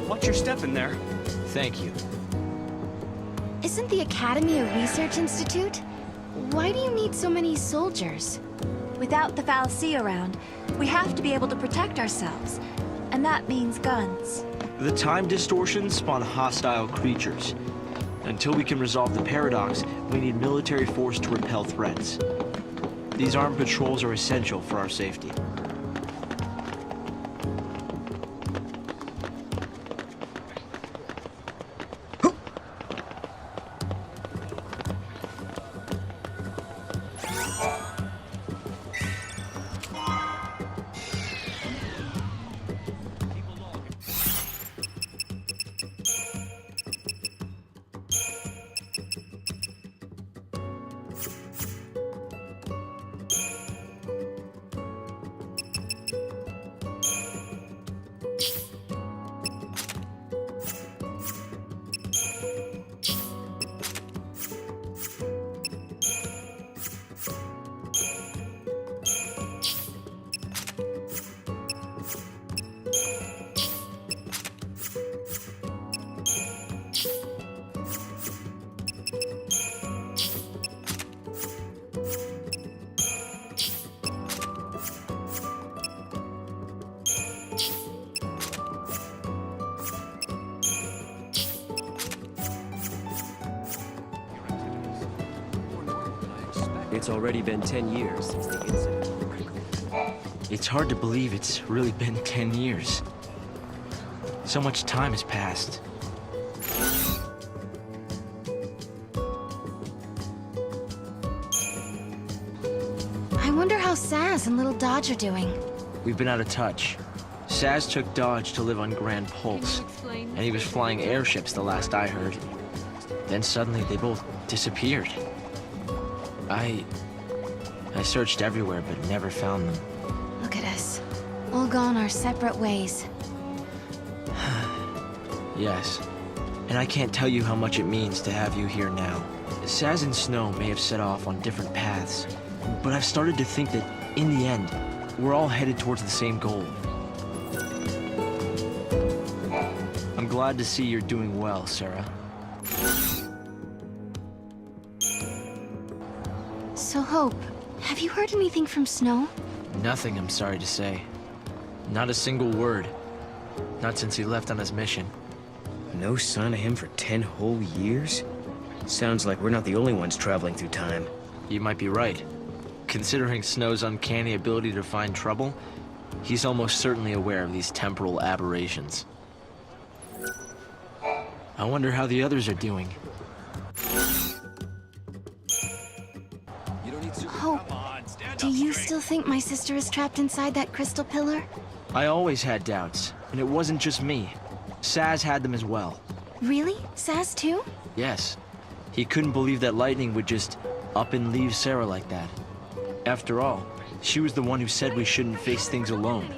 Watch your step in there. Thank you. Isn't the Academy a research institute? Why do you need so many soldiers? Without the fal'Cie around, we have to be able to protect ourselves. And that means guns. The time distortions spawn hostile creatures. Until we can resolve the paradox, we need military force to repel threats. These armed patrols are essential for our safety. It's already been 10 years since the incident. It's hard to believe it's really been 10 years. So much time has passed. I wonder how Saz and little Dodge are doing. We've been out of touch. Saz took Dodge to live on Grand Pulse, and he was flying airships the last I heard. Then suddenly they both disappeared. I searched everywhere but never found them. Look at us. All gone our separate ways. Yes. And I can't tell you how much it means to have you here now. Saz and Snow may have set off on different paths, but I've started to think that, in the end, we're all headed towards the same goal. I'm glad to see you're doing well, Serah. So, Hope, have you heard anything from Snow? Nothing, I'm sorry to say. Not a single word. Not since he left on his mission. No sign of him for 10 whole years? Sounds like we're not the only ones traveling through time. You might be right. Considering Snow's uncanny ability to find trouble, he's almost certainly aware of these temporal aberrations. I wonder how the others are doing. Hope, do you still think my sister is trapped inside that crystal pillar? I always had doubts, and it wasn't just me. Saz had them as well. Really? Saz too? Yes. He couldn't believe that lightning would just up and leave Serah like that. After all, she was the one who said we shouldn't face things alone,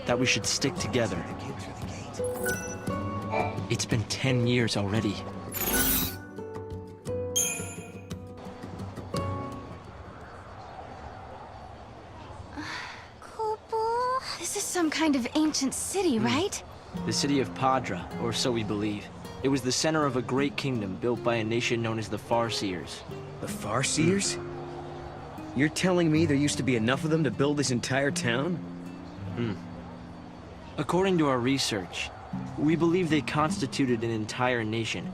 that we should stick together. It's been 10 years already. This is some kind of ancient city, right? The city of Padra, or so we believe. It was the center of a great kingdom built by a nation known as the Farseers. The Farseers? You're telling me there used to be enough of them to build this entire town? According to our research, we believe they constituted an entire nation.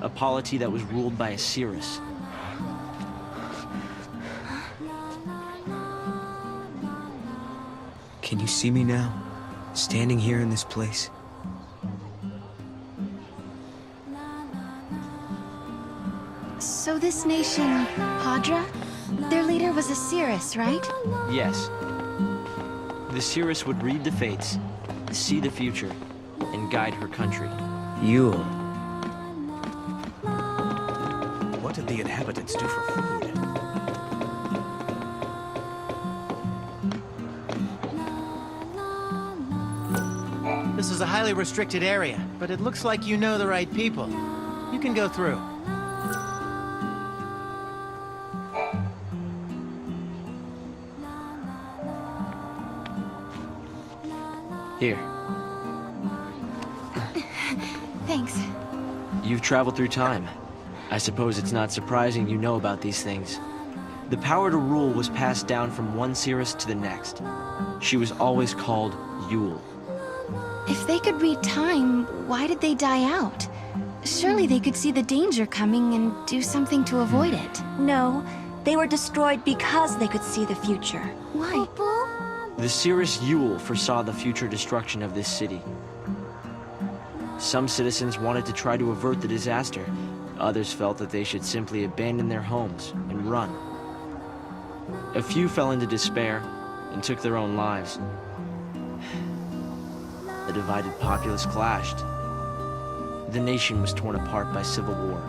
A polity that was ruled by a Cirrus. Can you see me now? Standing here in this place? So this nation, Padra? Their leader was a Cirrus, right? Yes. The Cirrus would read the fates, see the future, and guide her country. Yule. What did the inhabitants do for food? This is a highly restricted area, but it looks like you know the right people. You can go through. Here. Thanks. You've traveled through time. I suppose it's not surprising you know about these things. The power to rule was passed down from one Seeress to the next. She was always called Yule. If they could read time, why did they die out? Surely they could see the danger coming and do something to avoid it. No, they were destroyed because they could see the future. Why? The Seeress Yule foresaw the future destruction of this city. Some citizens wanted to try to avert the disaster. Others felt that they should simply abandon their homes and run. A few fell into despair and took their own lives. The divided populace clashed. The nation was torn apart by civil war.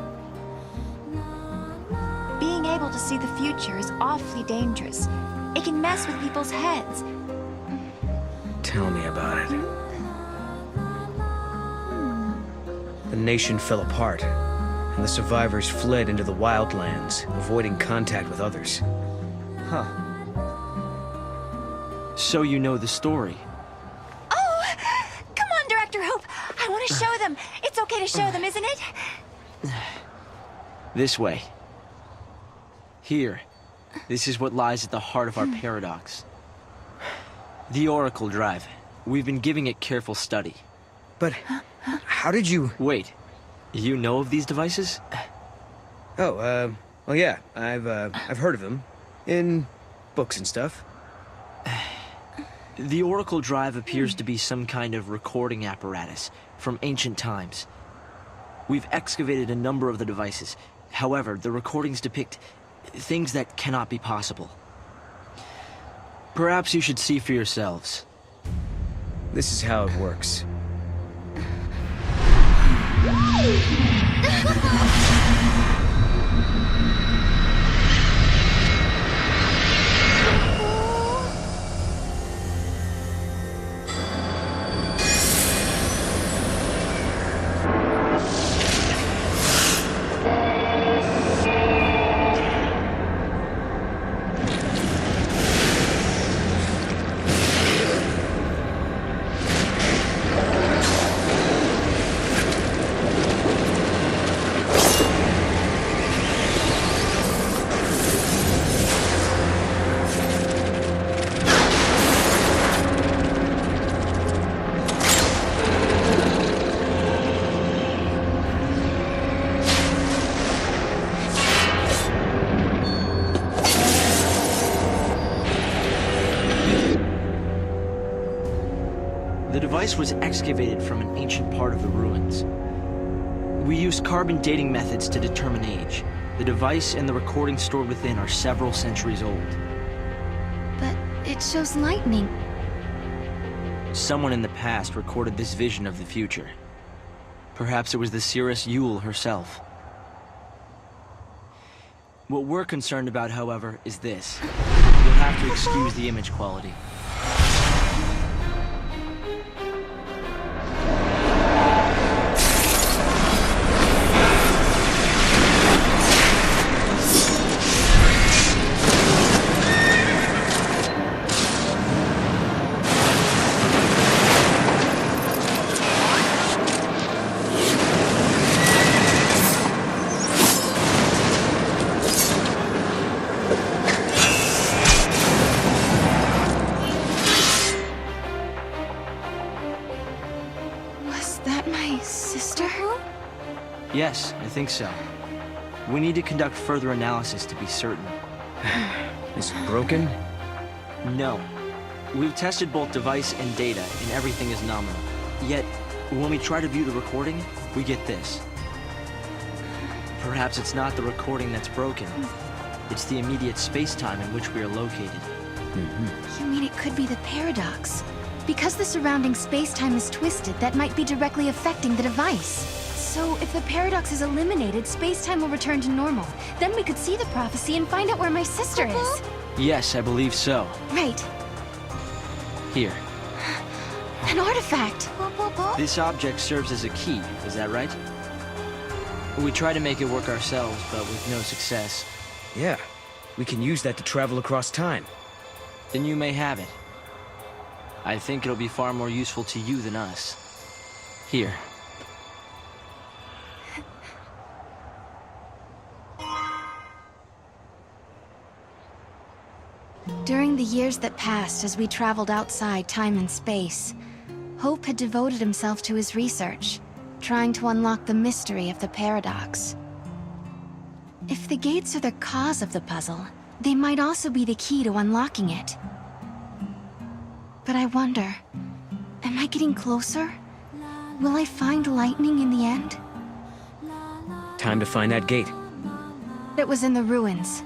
Being able to see the future is awfully dangerous. It can mess with people's heads. Tell me about it. The nation fell apart, and the survivors fled into the wildlands, avoiding contact with others. Huh. So you know the story. Oh! Come on, Director Hope! I want to show them! It's okay to show them, isn't it? This way. Here. This is what lies at the heart of our paradox. The Oracle Drive. We've been giving it careful study. But how did you... Wait. You know of these devices? Oh, well, yeah. I've heard of them. In books and stuff. The Oracle Drive appears to be some kind of recording apparatus from ancient times. We've excavated a number of the devices. However, the recordings depict things that cannot be possible. Perhaps you should see for yourselves. This is how it works. The device was excavated from an ancient part of the ruins. We used carbon dating methods to determine age. The device and the recordings stored within are several centuries old. But it shows lightning. Someone in the past recorded this vision of the future. Perhaps it was the Seeress Yule herself. What we're concerned about, however, is this. You'll have to excuse the image quality. Yes, I think so. We need to conduct further analysis to be certain. Is it broken? No. We've tested both device and data, and everything is nominal. Yet, when we try to view the recording, we get this. Perhaps it's not the recording that's broken. It's the immediate space-time in which we are located. You mean it could be the paradox? Because the surrounding space-time is twisted, that might be directly affecting the device. So, if the paradox is eliminated, space-time will return to normal. Then we could see the prophecy and find out where my sister is. Yes, I believe so. Right. Here. An artifact! This object serves as a key, is that right? We try to make it work ourselves, but with no success. Yeah, we can use that to travel across time. Then you may have it. I think it'll be far more useful to you than us. Here. During the years that passed as we traveled outside time and space, Hope had devoted himself to his research, trying to unlock the mystery of the paradox. If the gates are the cause of the puzzle, they might also be the key to unlocking it. But I wonder, am I getting closer? Will I find lightning in the end? Time to find that gate. It was in the ruins.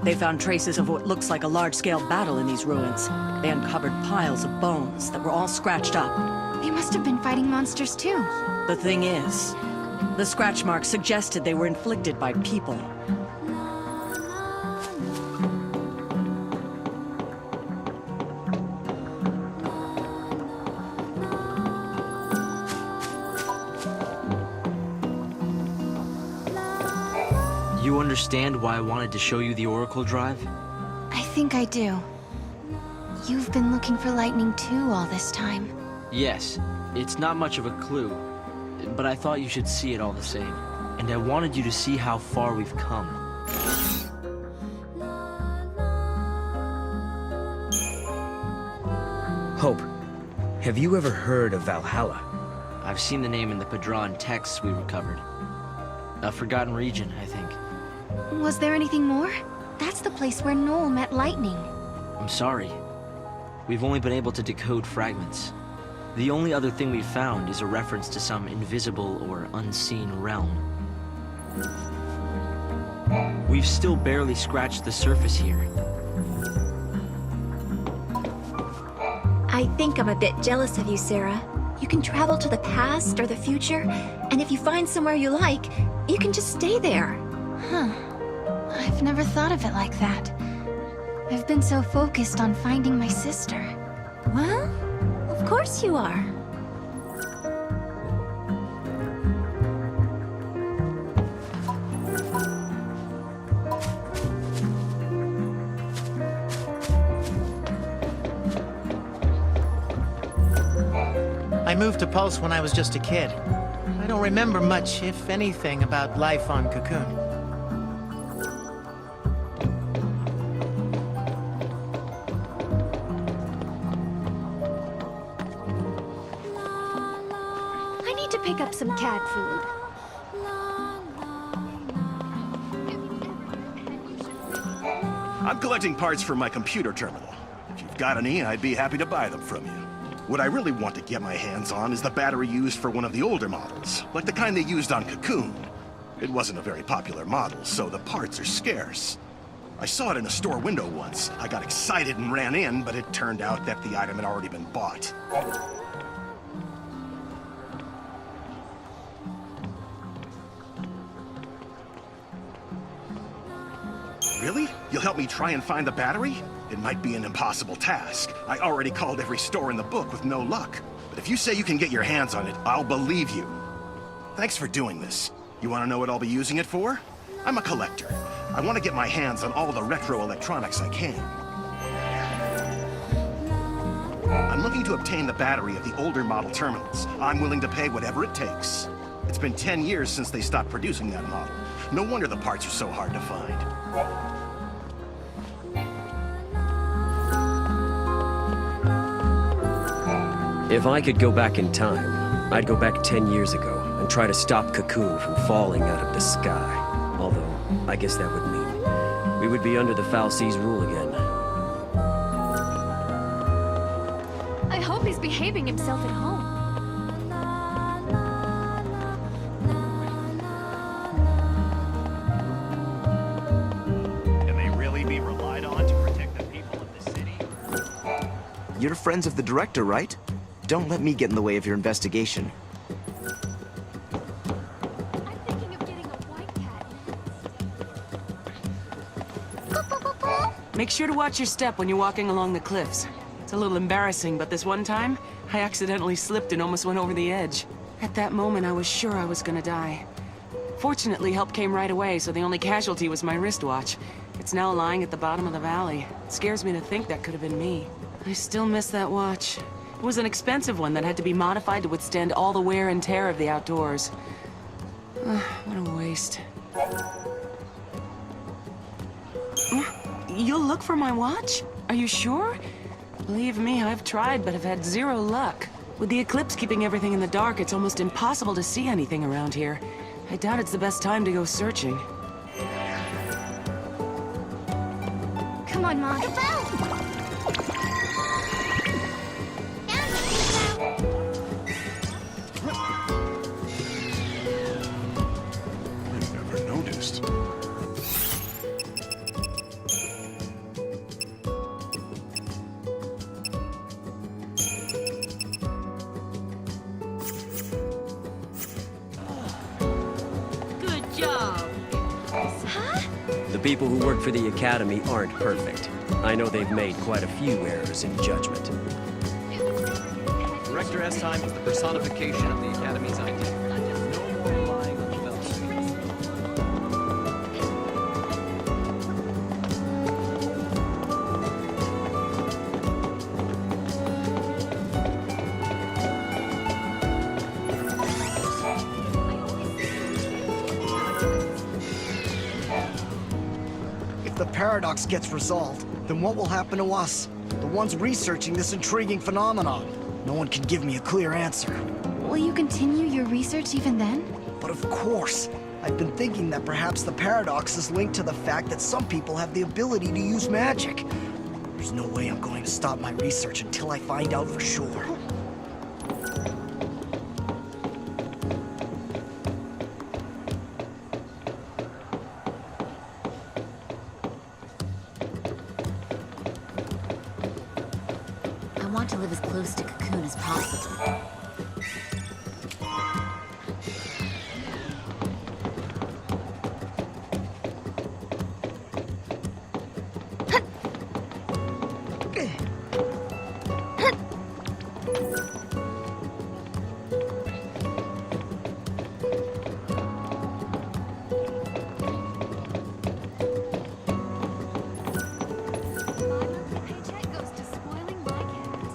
They found traces of what looks like a large-scale battle in these ruins. They uncovered piles of bones that were all scratched up. They must have been fighting monsters too. The thing is, the scratch marks suggested they were inflicted by people. You understand why I wanted to show you the Oracle Drive? I think I do. You've been looking for lightning too all this time. Yes, it's not much of a clue, but I thought you should see it all the same. And I wanted you to see how far we've come. Hope, have you ever heard of Valhalla? I've seen the name in the Padron texts we recovered. A forgotten region, I think. Was there anything more? That's the place where Noel met lightning. I'm sorry. We've only been able to decode fragments. The only other thing we've found is a reference to some invisible or unseen realm. We've still barely scratched the surface here. I think I'm a bit jealous of you, Serah. You can travel to the past or the future, and if you find somewhere you like, you can just stay there. Huh. I've never thought of it like that. I've been so focused on finding my sister. Well, of course you are. I moved to Pulse when I was just a kid. I don't remember much, if anything, about life on Cocoon. I need to pick up some cat food. I'm collecting parts for my computer terminal. If you've got any, I'd be happy to buy them from you. What I really want to get my hands on is the battery used for one of the older models, like the kind they used on Cocoon. It wasn't a very popular model, so the parts are scarce. I saw it in a store window once. I got excited and ran in, but it turned out that the item had already been bought. Really? You'll help me try and find the battery? It might be an impossible task. I already called every store in the book with no luck. But if you say you can get your hands on it, I'll believe you. Thanks for doing this. You want to know what I'll be using it for? I'm a collector. I want to get my hands on all the retro electronics I can. I'm looking to obtain the battery of the older model terminals. I'm willing to pay whatever it takes. It's been 10 years since they stopped producing that model. No wonder the parts are so hard to find. If I could go back in time, I'd go back 10 years ago and try to stop Cocoon from falling out of the sky. Although, I guess that would mean we would be under the fal'Cie's rule again. I hope he's behaving himself at home. Can they really be relied on to protect the people of the city? You're friends of the director, right? Don't let me get in the way of your investigation. Make sure to watch your step when you're walking along the cliffs. It's a little embarrassing, but this one time, I accidentally slipped and almost went over the edge. At that moment, I was sure I was gonna die. Fortunately, help came right away, so the only casualty was my wristwatch. It's now lying at the bottom of the valley. It scares me to think that could have been me. I still miss that watch. It was an expensive one that had to be modified to withstand all the wear and tear of the outdoors. What a waste. You'll look for my watch? Are you sure? Believe me, I've tried, but have had zero luck. With the eclipse keeping everything in the dark, it's almost impossible to see anything around here. I doubt it's the best time to go searching. Come on, Mom. I never noticed. Good job. The people who work for the Academy aren't perfect. I know they've made quite a few errors in judgment. Director S-Time is the personification of the Academy's ideal. No more relying on the fal'Cie. If the paradox gets resolved, then what will happen to us? The ones researching this intriguing phenomenon. No one can give me a clear answer. Will you continue your research even then? But of course. I've been thinking that perhaps the paradox is linked to the fact that some people have the ability to use magic. There's no way I'm going to stop my research until I find out for sure. I want to live as close to Cocoon as possible.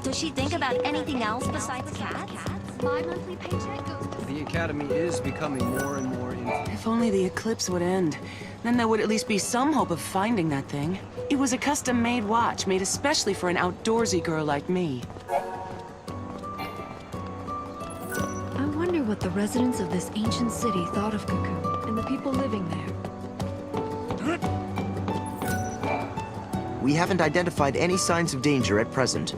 Does she think about anything else besides cats? My monthly paycheck goes to... The Academy is becoming more and more influential. If only the eclipse would end. Then there would at least be some hope of finding that thing. It was a custom-made watch, made especially for an outdoorsy girl like me. I wonder what the residents of this ancient city thought of Cocoon and the people living there. We haven't identified any signs of danger at present.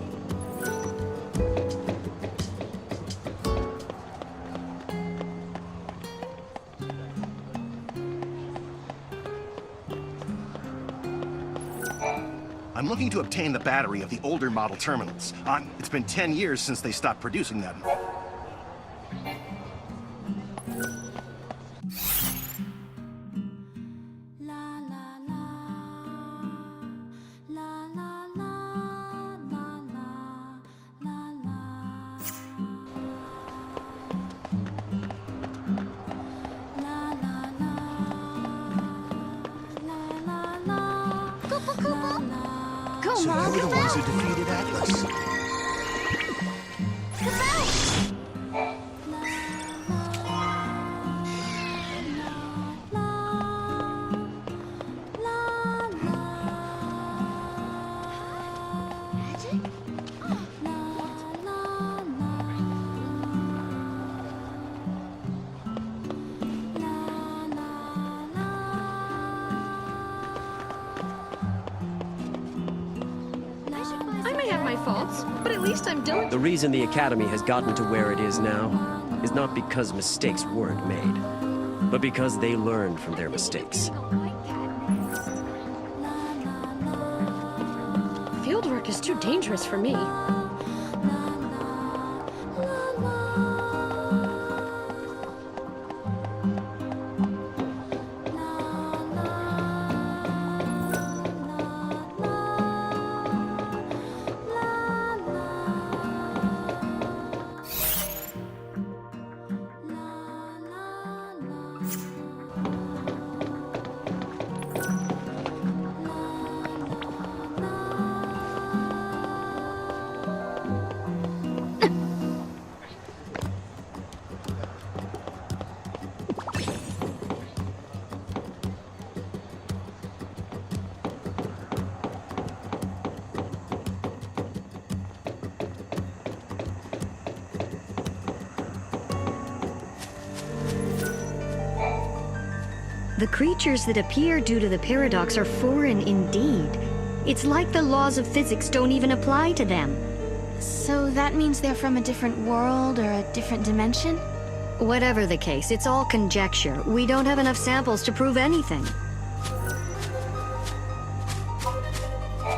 I'm looking to obtain the battery of the older model terminals. It's been 10 years since they stopped producing them. So you're the ones who defeated Atlas. results, but at least I'm diligent. The reason the Academy has gotten to where it is now is not because mistakes weren't made, but because they learned from their mistakes. Fieldwork is too dangerous for me. The creatures that appear due to the paradox are foreign indeed. It's like the laws of physics don't even apply to them. So that means they're from a different world or a different dimension? Whatever the case, it's all conjecture. We don't have enough samples to prove anything.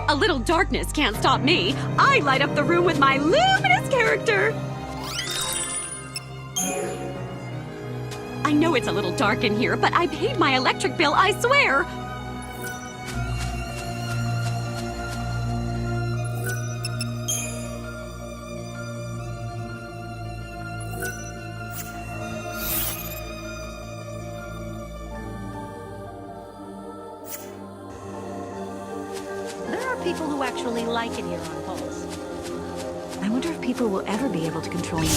A little darkness can't stop me. I light up the room with my luminous character. I know it's a little dark in here, but I paid my electric bill, I swear. There are people who actually like it here on Pulse. I wonder if people will ever be able to control me.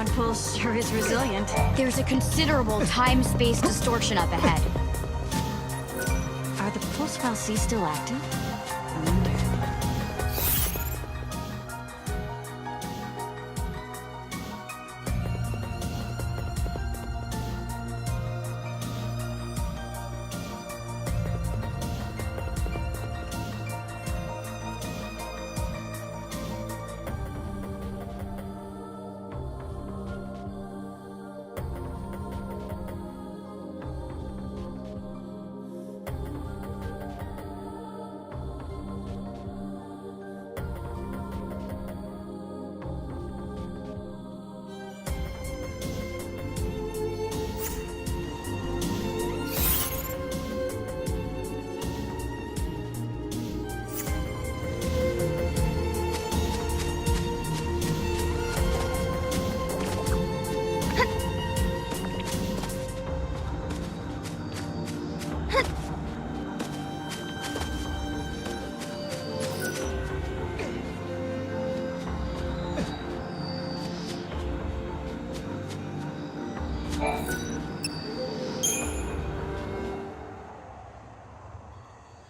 ground pulse sure is resilient. There's a considerable time-space distortion up ahead. Are the pulse fal'Cie still active?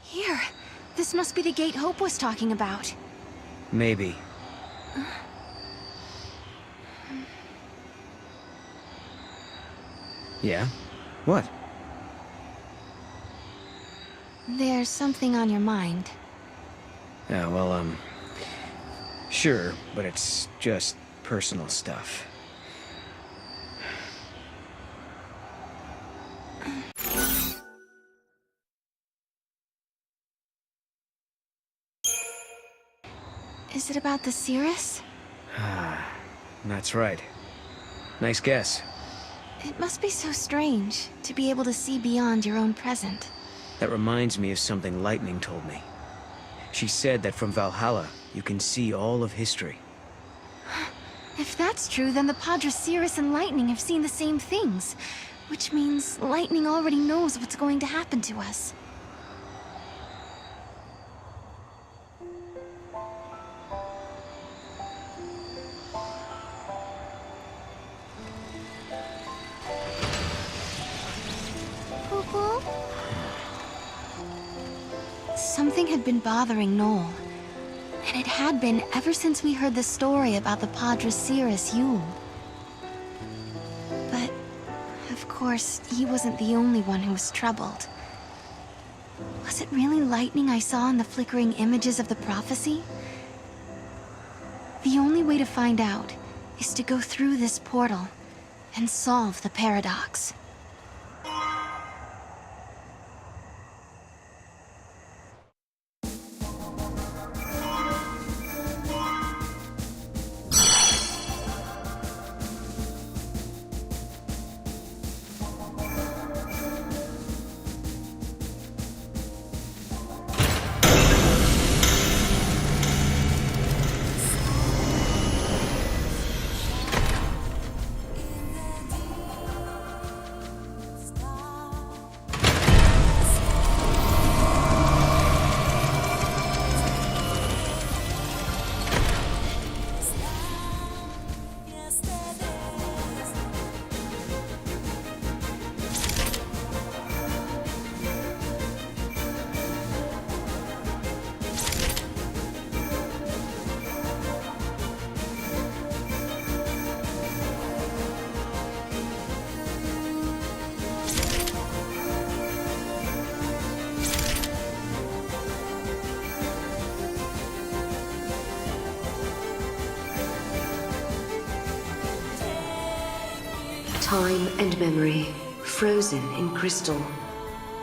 Here. This must be the gate Hope was talking about. Maybe. Yeah? What? There's something on your mind. Yeah, well, sure, but it's just personal stuff. Is it about the Cirrus? That's right. Nice guess. It must be so strange to be able to see beyond your own present. That reminds me of something Lightning told me. She said that from Valhalla, you can see all of history. If that's true, then the Padre Cirrus and Lightning have seen the same things. Which means Lightning already knows what's going to happen to us. Something had been bothering Noel. And it had been ever since we heard the story about the Padre Cirrus Yule. But, of course, he wasn't the only one who was troubled. Was it really lightning I saw in the flickering images of the prophecy? The only way to find out is to go through this portal and solve the paradox. Time and memory, frozen in crystal.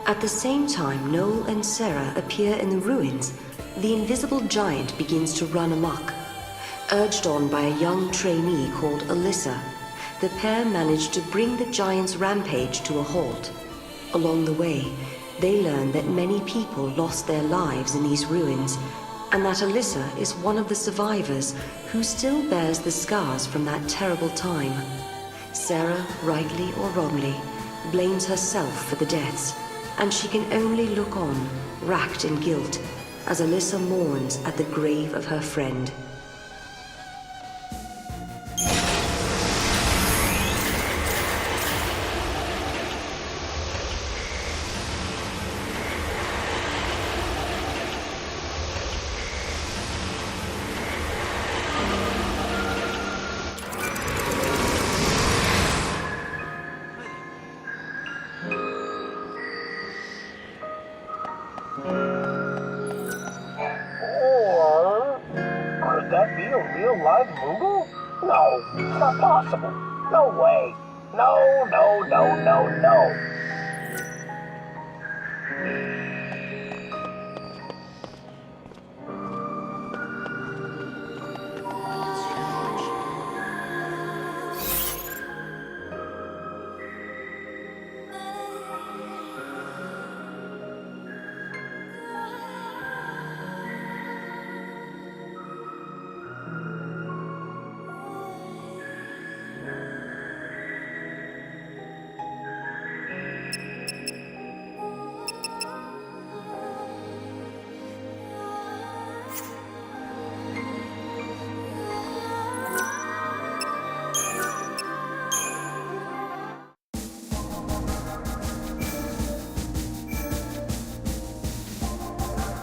At the same time Noel and Serah appear in the ruins, the invisible giant begins to run amok. Urged on by a young trainee called Alyssa, the pair manage to bring the giant's rampage to a halt. Along the way, they learn that many people lost their lives in these ruins, and that Alyssa is one of the survivors who still bears the scars from that terrible time. Serah, rightly or wrongly, blames herself for the deaths, and she can only look on, racked in guilt, as Alyssa mourns at the grave of her friend. Could that be a real live Moogle? No, it's not possible. No way. No, no, no, no, no.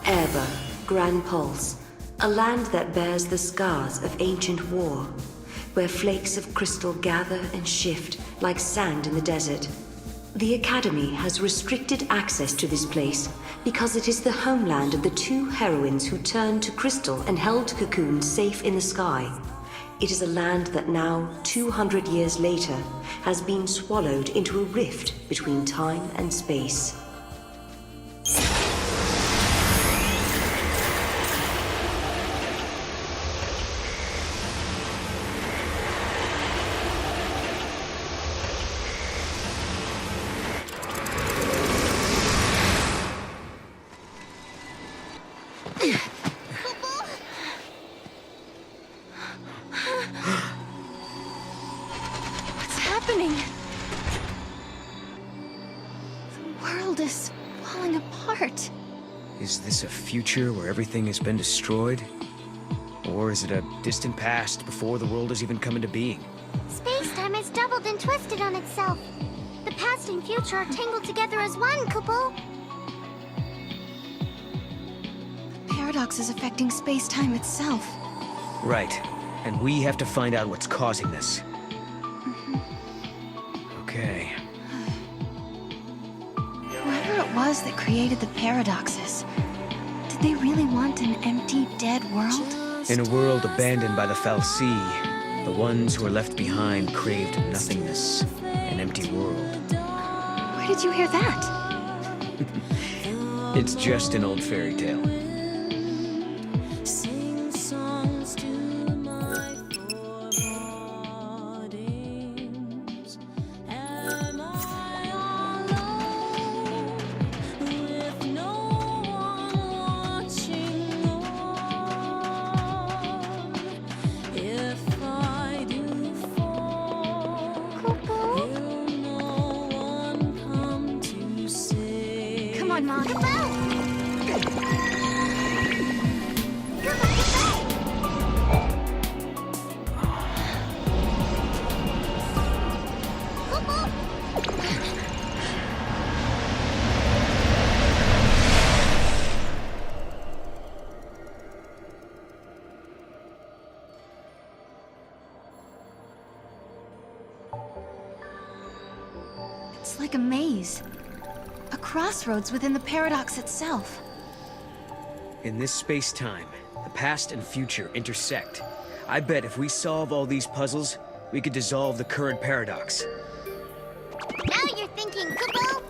Oerba, Grand Pulse, a land that bears the scars of ancient war, where flakes of crystal gather and shift like sand in the desert. The Academy has restricted access to this place because it is the homeland of the two heroines who turned to crystal and held Cocoon safe in the sky. It is a land that now, 200 years later, has been swallowed into a rift between time and space. What's happening? The world is falling apart. Is this a future where everything has been destroyed? Or is it a distant past before the world has even come into being? Space-time has doubled and twisted on itself. The past and future are tangled together as one, Kupo. The paradox is affecting space-time itself. Right. And we have to find out what's causing this. Okay. Whoever it was that created the paradoxes, did they really want an empty, dead world? In a world abandoned by the fal'Cie, the ones who were left behind craved nothingness, an empty world. Where did you hear that? It's just an old fairy tale. Come on, Mom. It's like a maze. A crossroads within the paradox itself. In this space-time, the past and future intersect. I bet if we solve all these puzzles, we could dissolve the current paradox. Now you're thinking, Kupo.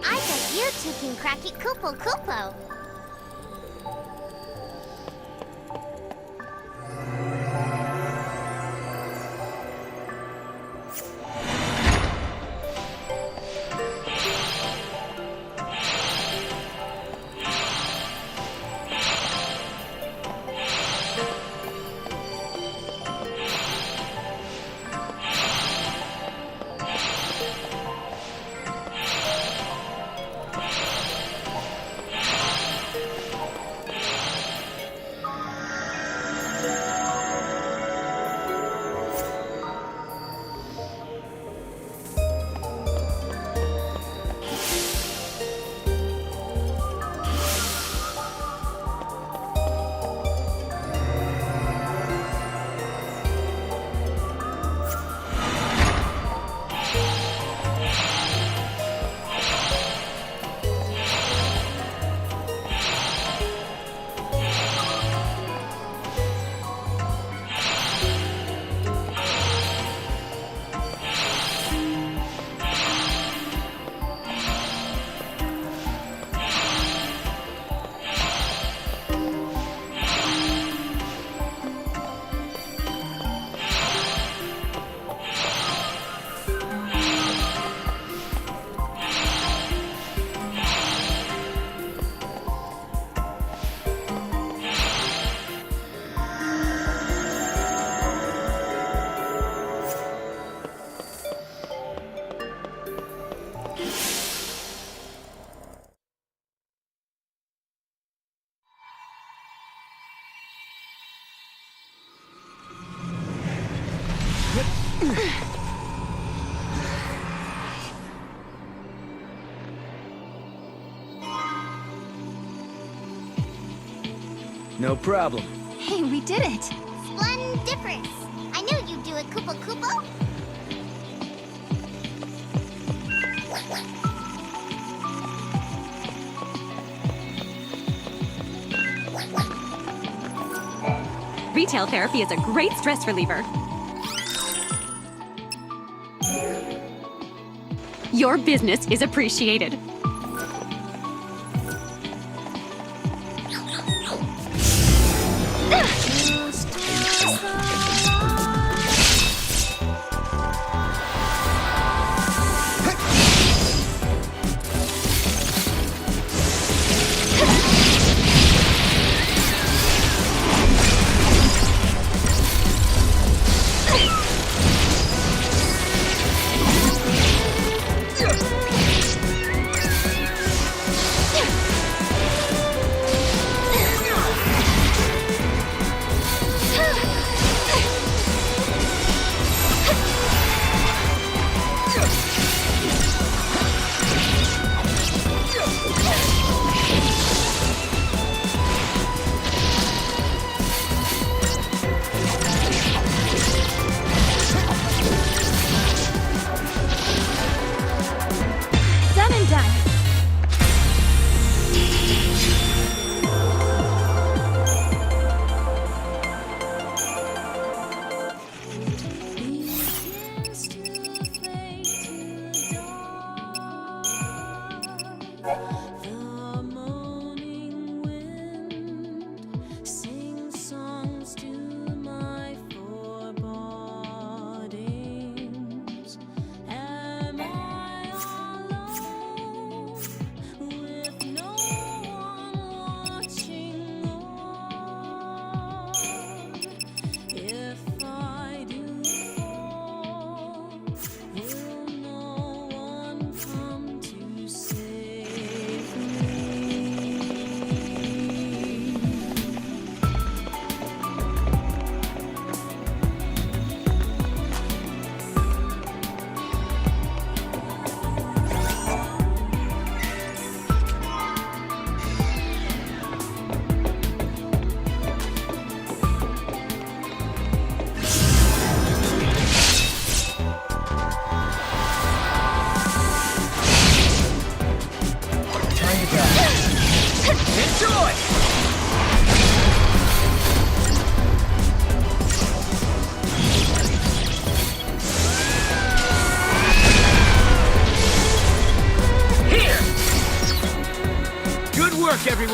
I bet you two can crack it Kupo Kupo. No problem. Hey, we did it! Splendiferous! I knew you'd do it, Kupo Kupo! Retail therapy is a great stress reliever. Your business is appreciated.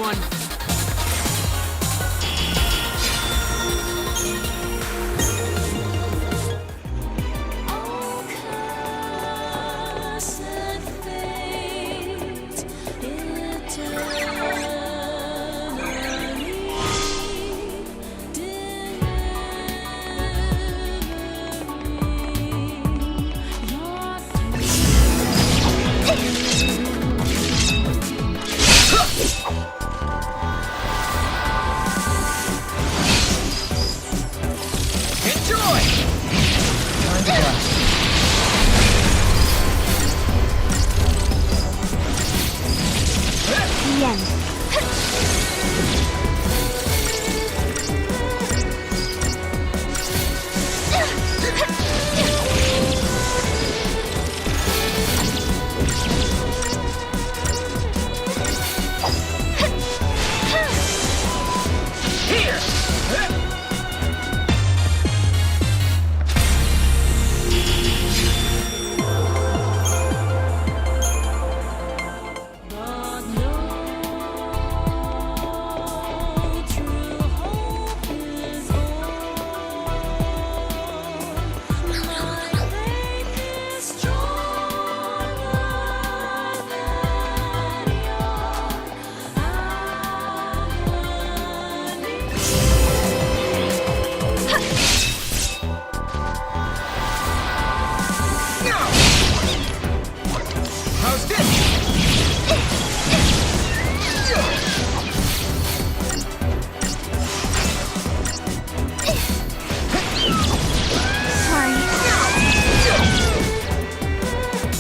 one.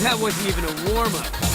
That wasn't even a warm-up.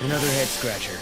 Another head scratcher.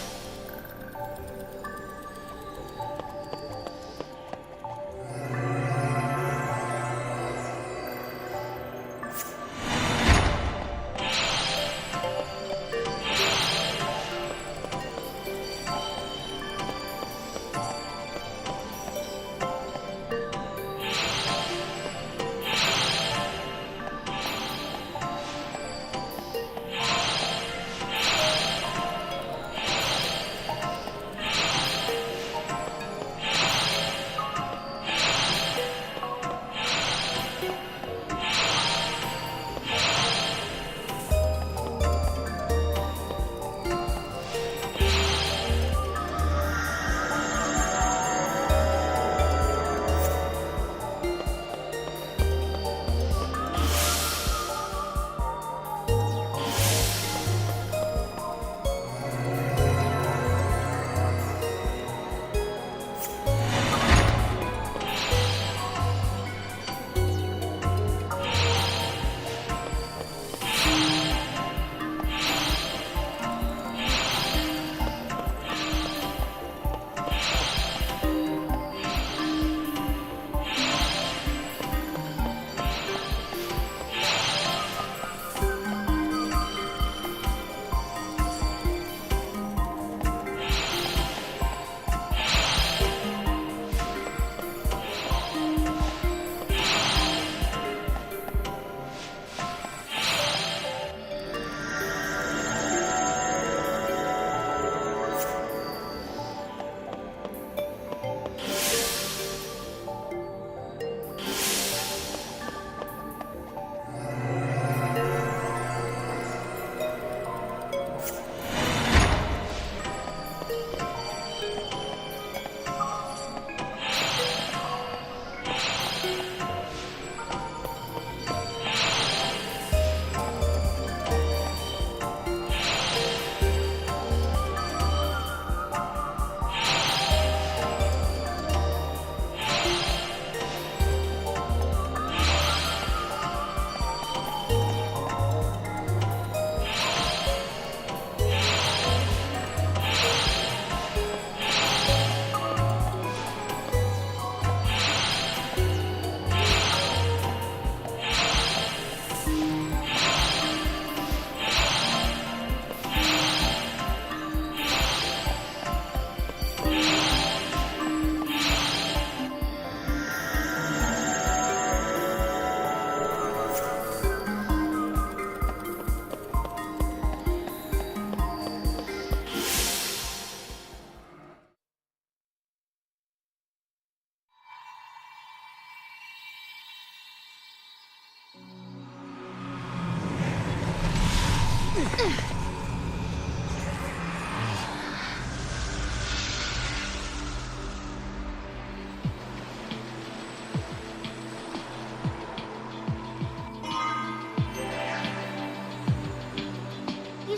You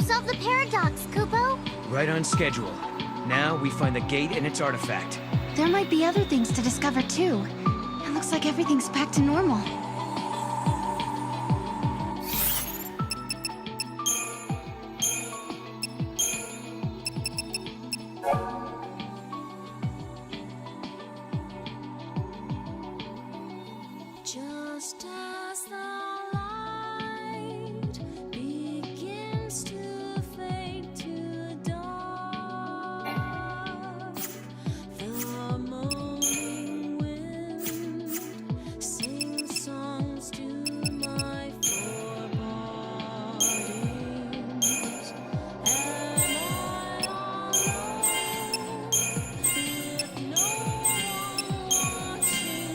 solved the paradox, Kupo. Right on schedule. Now we find the gate and its artifact. There might be other things to discover too. It looks like everything's back to normal. Just as the light begins to fade to dark, the moaning wind sings songs to my forebodings. Am I alone with no one watching?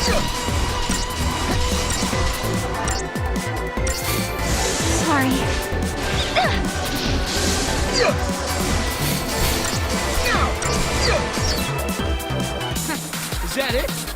Sorry. Is that it?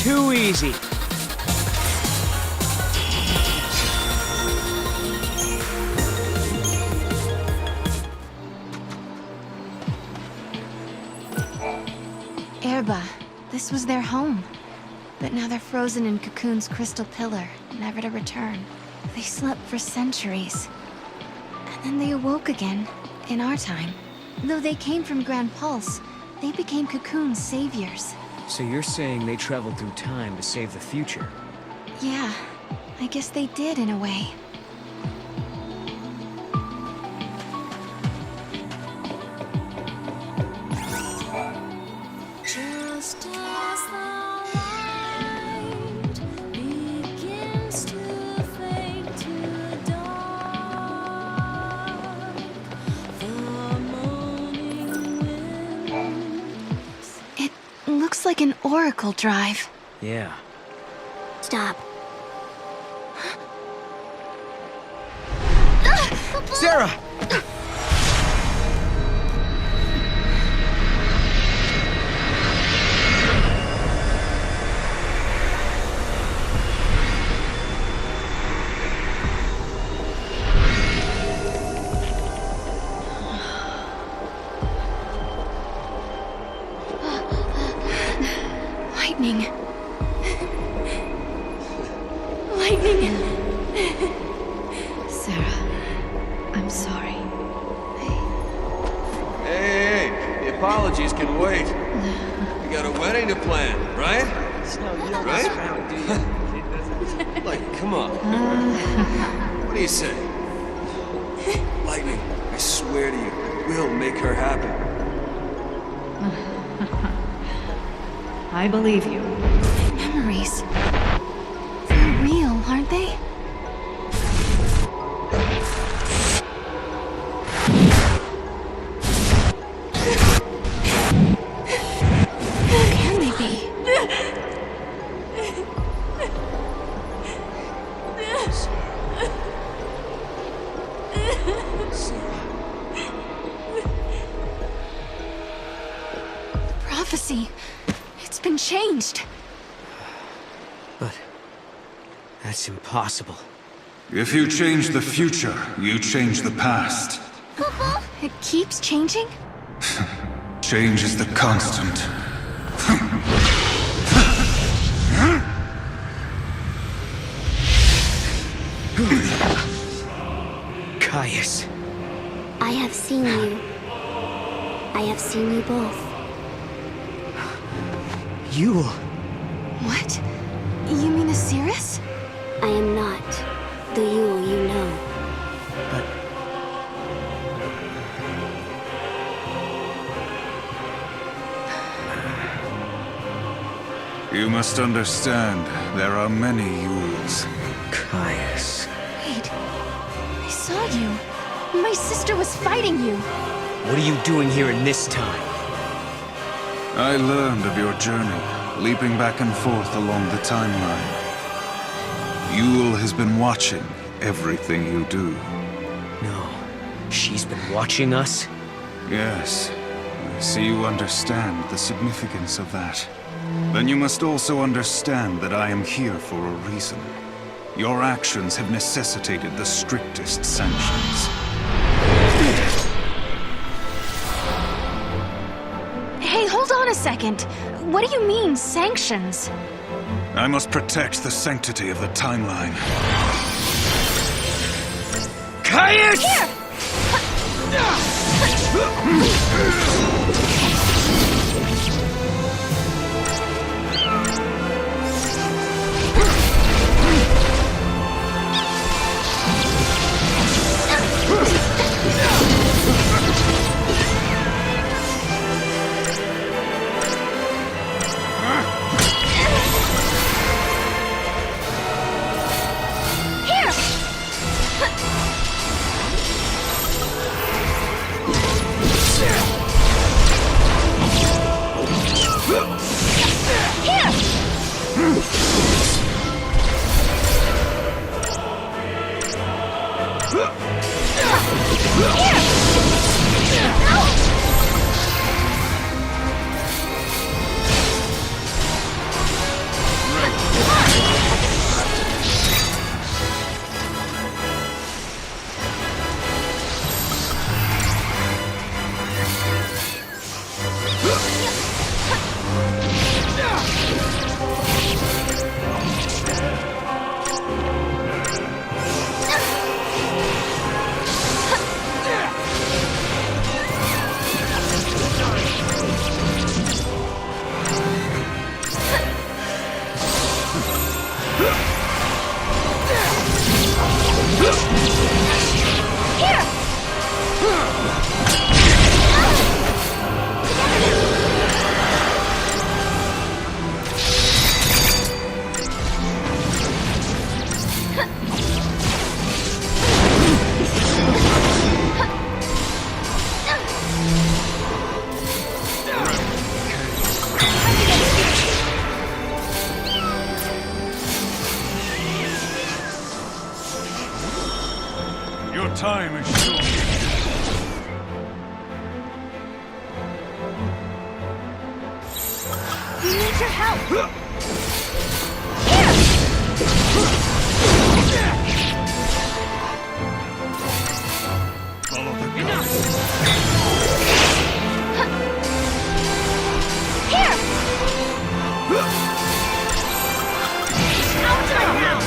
Too easy. Oerba. This was their home. But now they're frozen in Cocoon's crystal pillar, never to return. They slept for centuries. And then they awoke again, in our time. Though they came from Grand Pulse, they became Cocoon's saviors. So you're saying they traveled through time to save the future? Yeah, I guess they did in a way. Just as the light begins to fade to dark, the moaning wind. It looks like an oracle drive. Yeah. Stop. Serah! Lightning. Lightning. Serah, I'm sorry. Hey, the apologies can wait. We got a wedding to plan, right? Right? Like, come on. What do you say? Lightning, I swear to you, we'll make her happy. I believe you. Memories. They're real, aren't they? Who can they be? The prophecy. It's been changed. But that's impossible. If you change the future, you change the past. It keeps changing? Change is the constant. Caius. I have seen you. I have seen you both. You... What? You mean Osiris? I am not the Yule you know. But... You must understand, there are many Yules. Caius... Wait. I saw you. My sister was fighting you. What are you doing here in this time? I learned of your journey, leaping back and forth along the timeline. Yule has been watching everything you do. No. She's been watching us? Yes. I see you understand the significance of that. Then you must also understand that I am here for a reason. Your actions have necessitated the strictest sanctions. Hey, hold on a second. What do you mean, sanctions? I must protect the sanctity of the timeline. Caius! Here! Your time is short. We need your help! Follow the gods. Here! Out right now!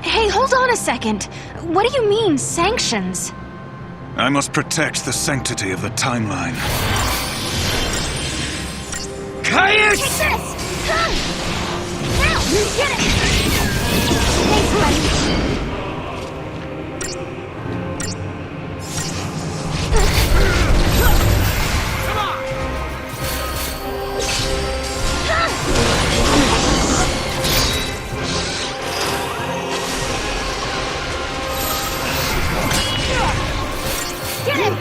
Hey, hold on a second. What do you mean, sanctions? I must protect the sanctity of the timeline. Take this! Come! Now! Get it! Thanks, buddy. Get him!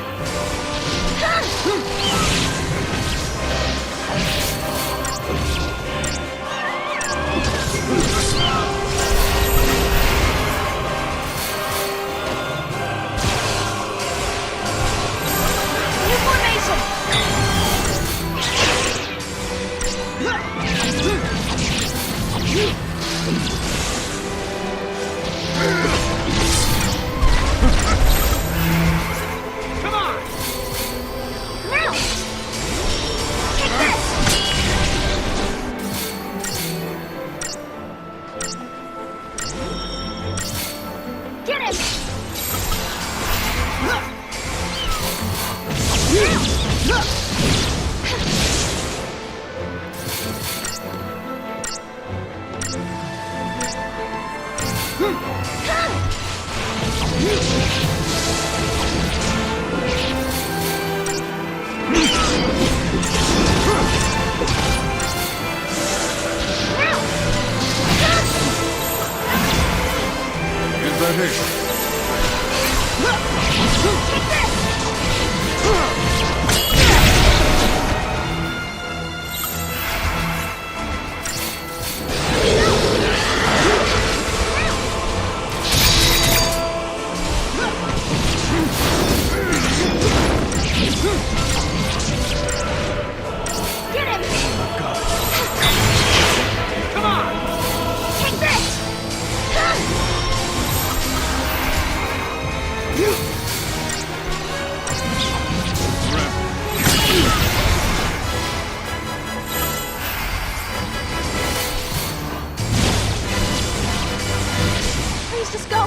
New formation! Come on! Now! Take this! Get him! Is that it? Get him! Come on! Take this! Please just go!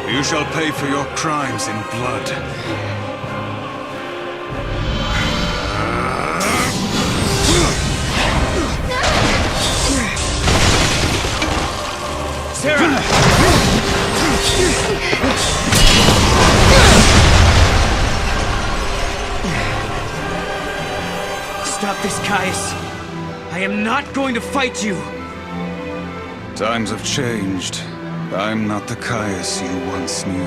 You shall pay for your crimes in blood. Caius. I am not going to fight you. Times have changed. I'm not the Caius you once knew.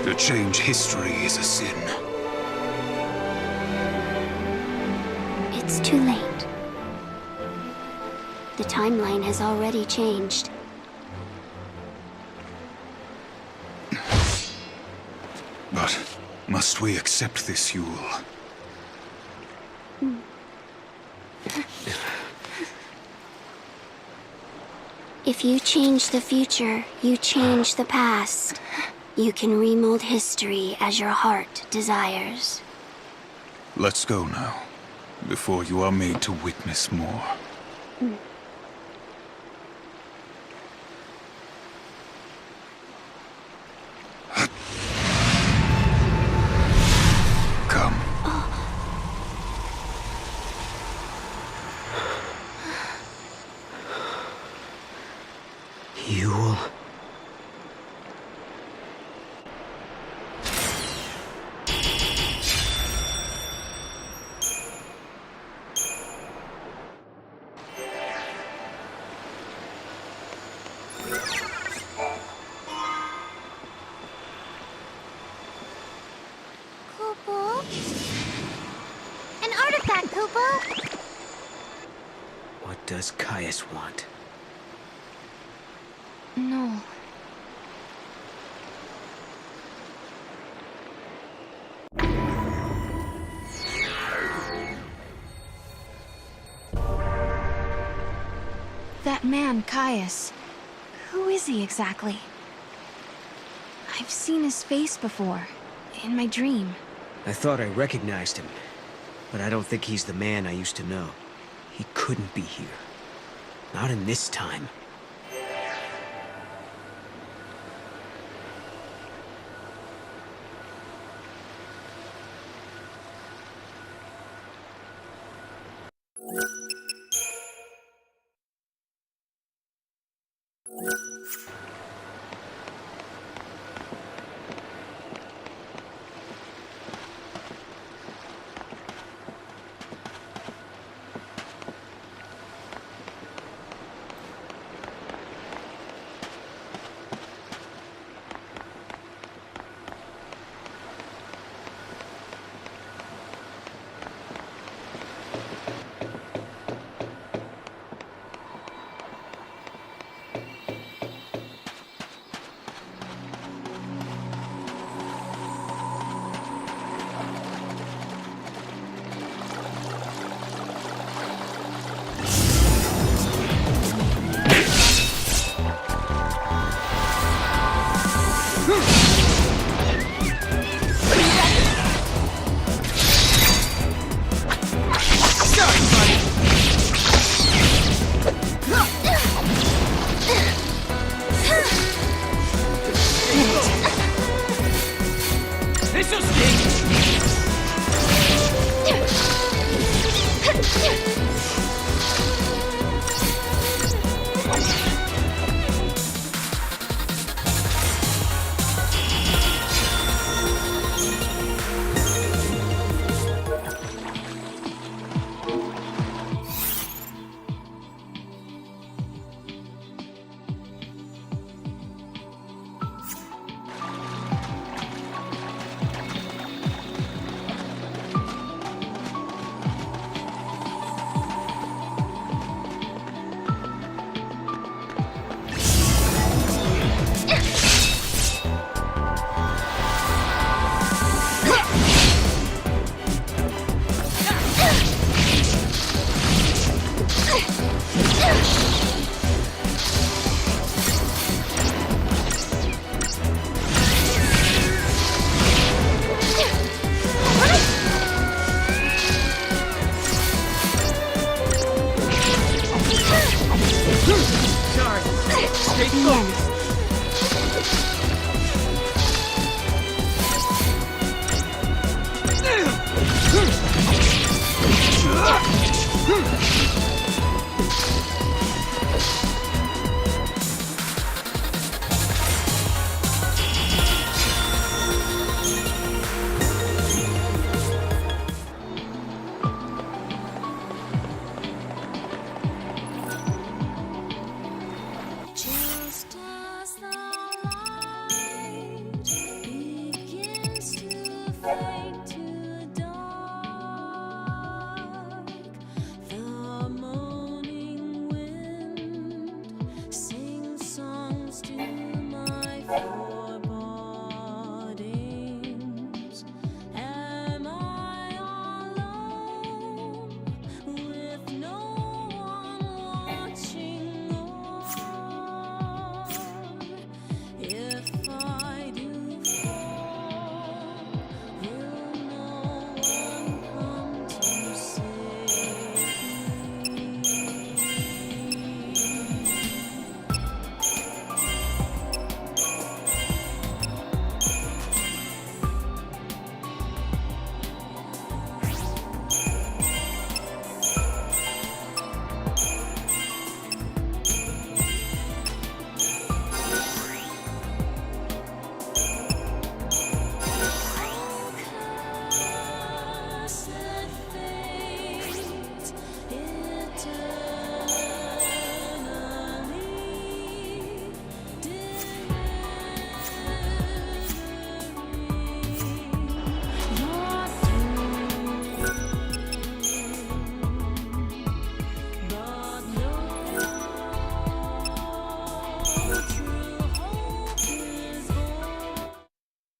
To change history is a sin. It's too late. The timeline has already changed. But must we accept this, Yule? If you change the future, you change the past. You can remold history as your heart desires. Let's go now, before you are made to witness more. Come. Yule. Kupo? An artifact, Kupo! What does Caius want? No. That man, Caius. Who is he exactly? I've seen his face before, in my dream. I thought I recognized him, but I don't think he's the man I used to know. He couldn't be here. Not in this time.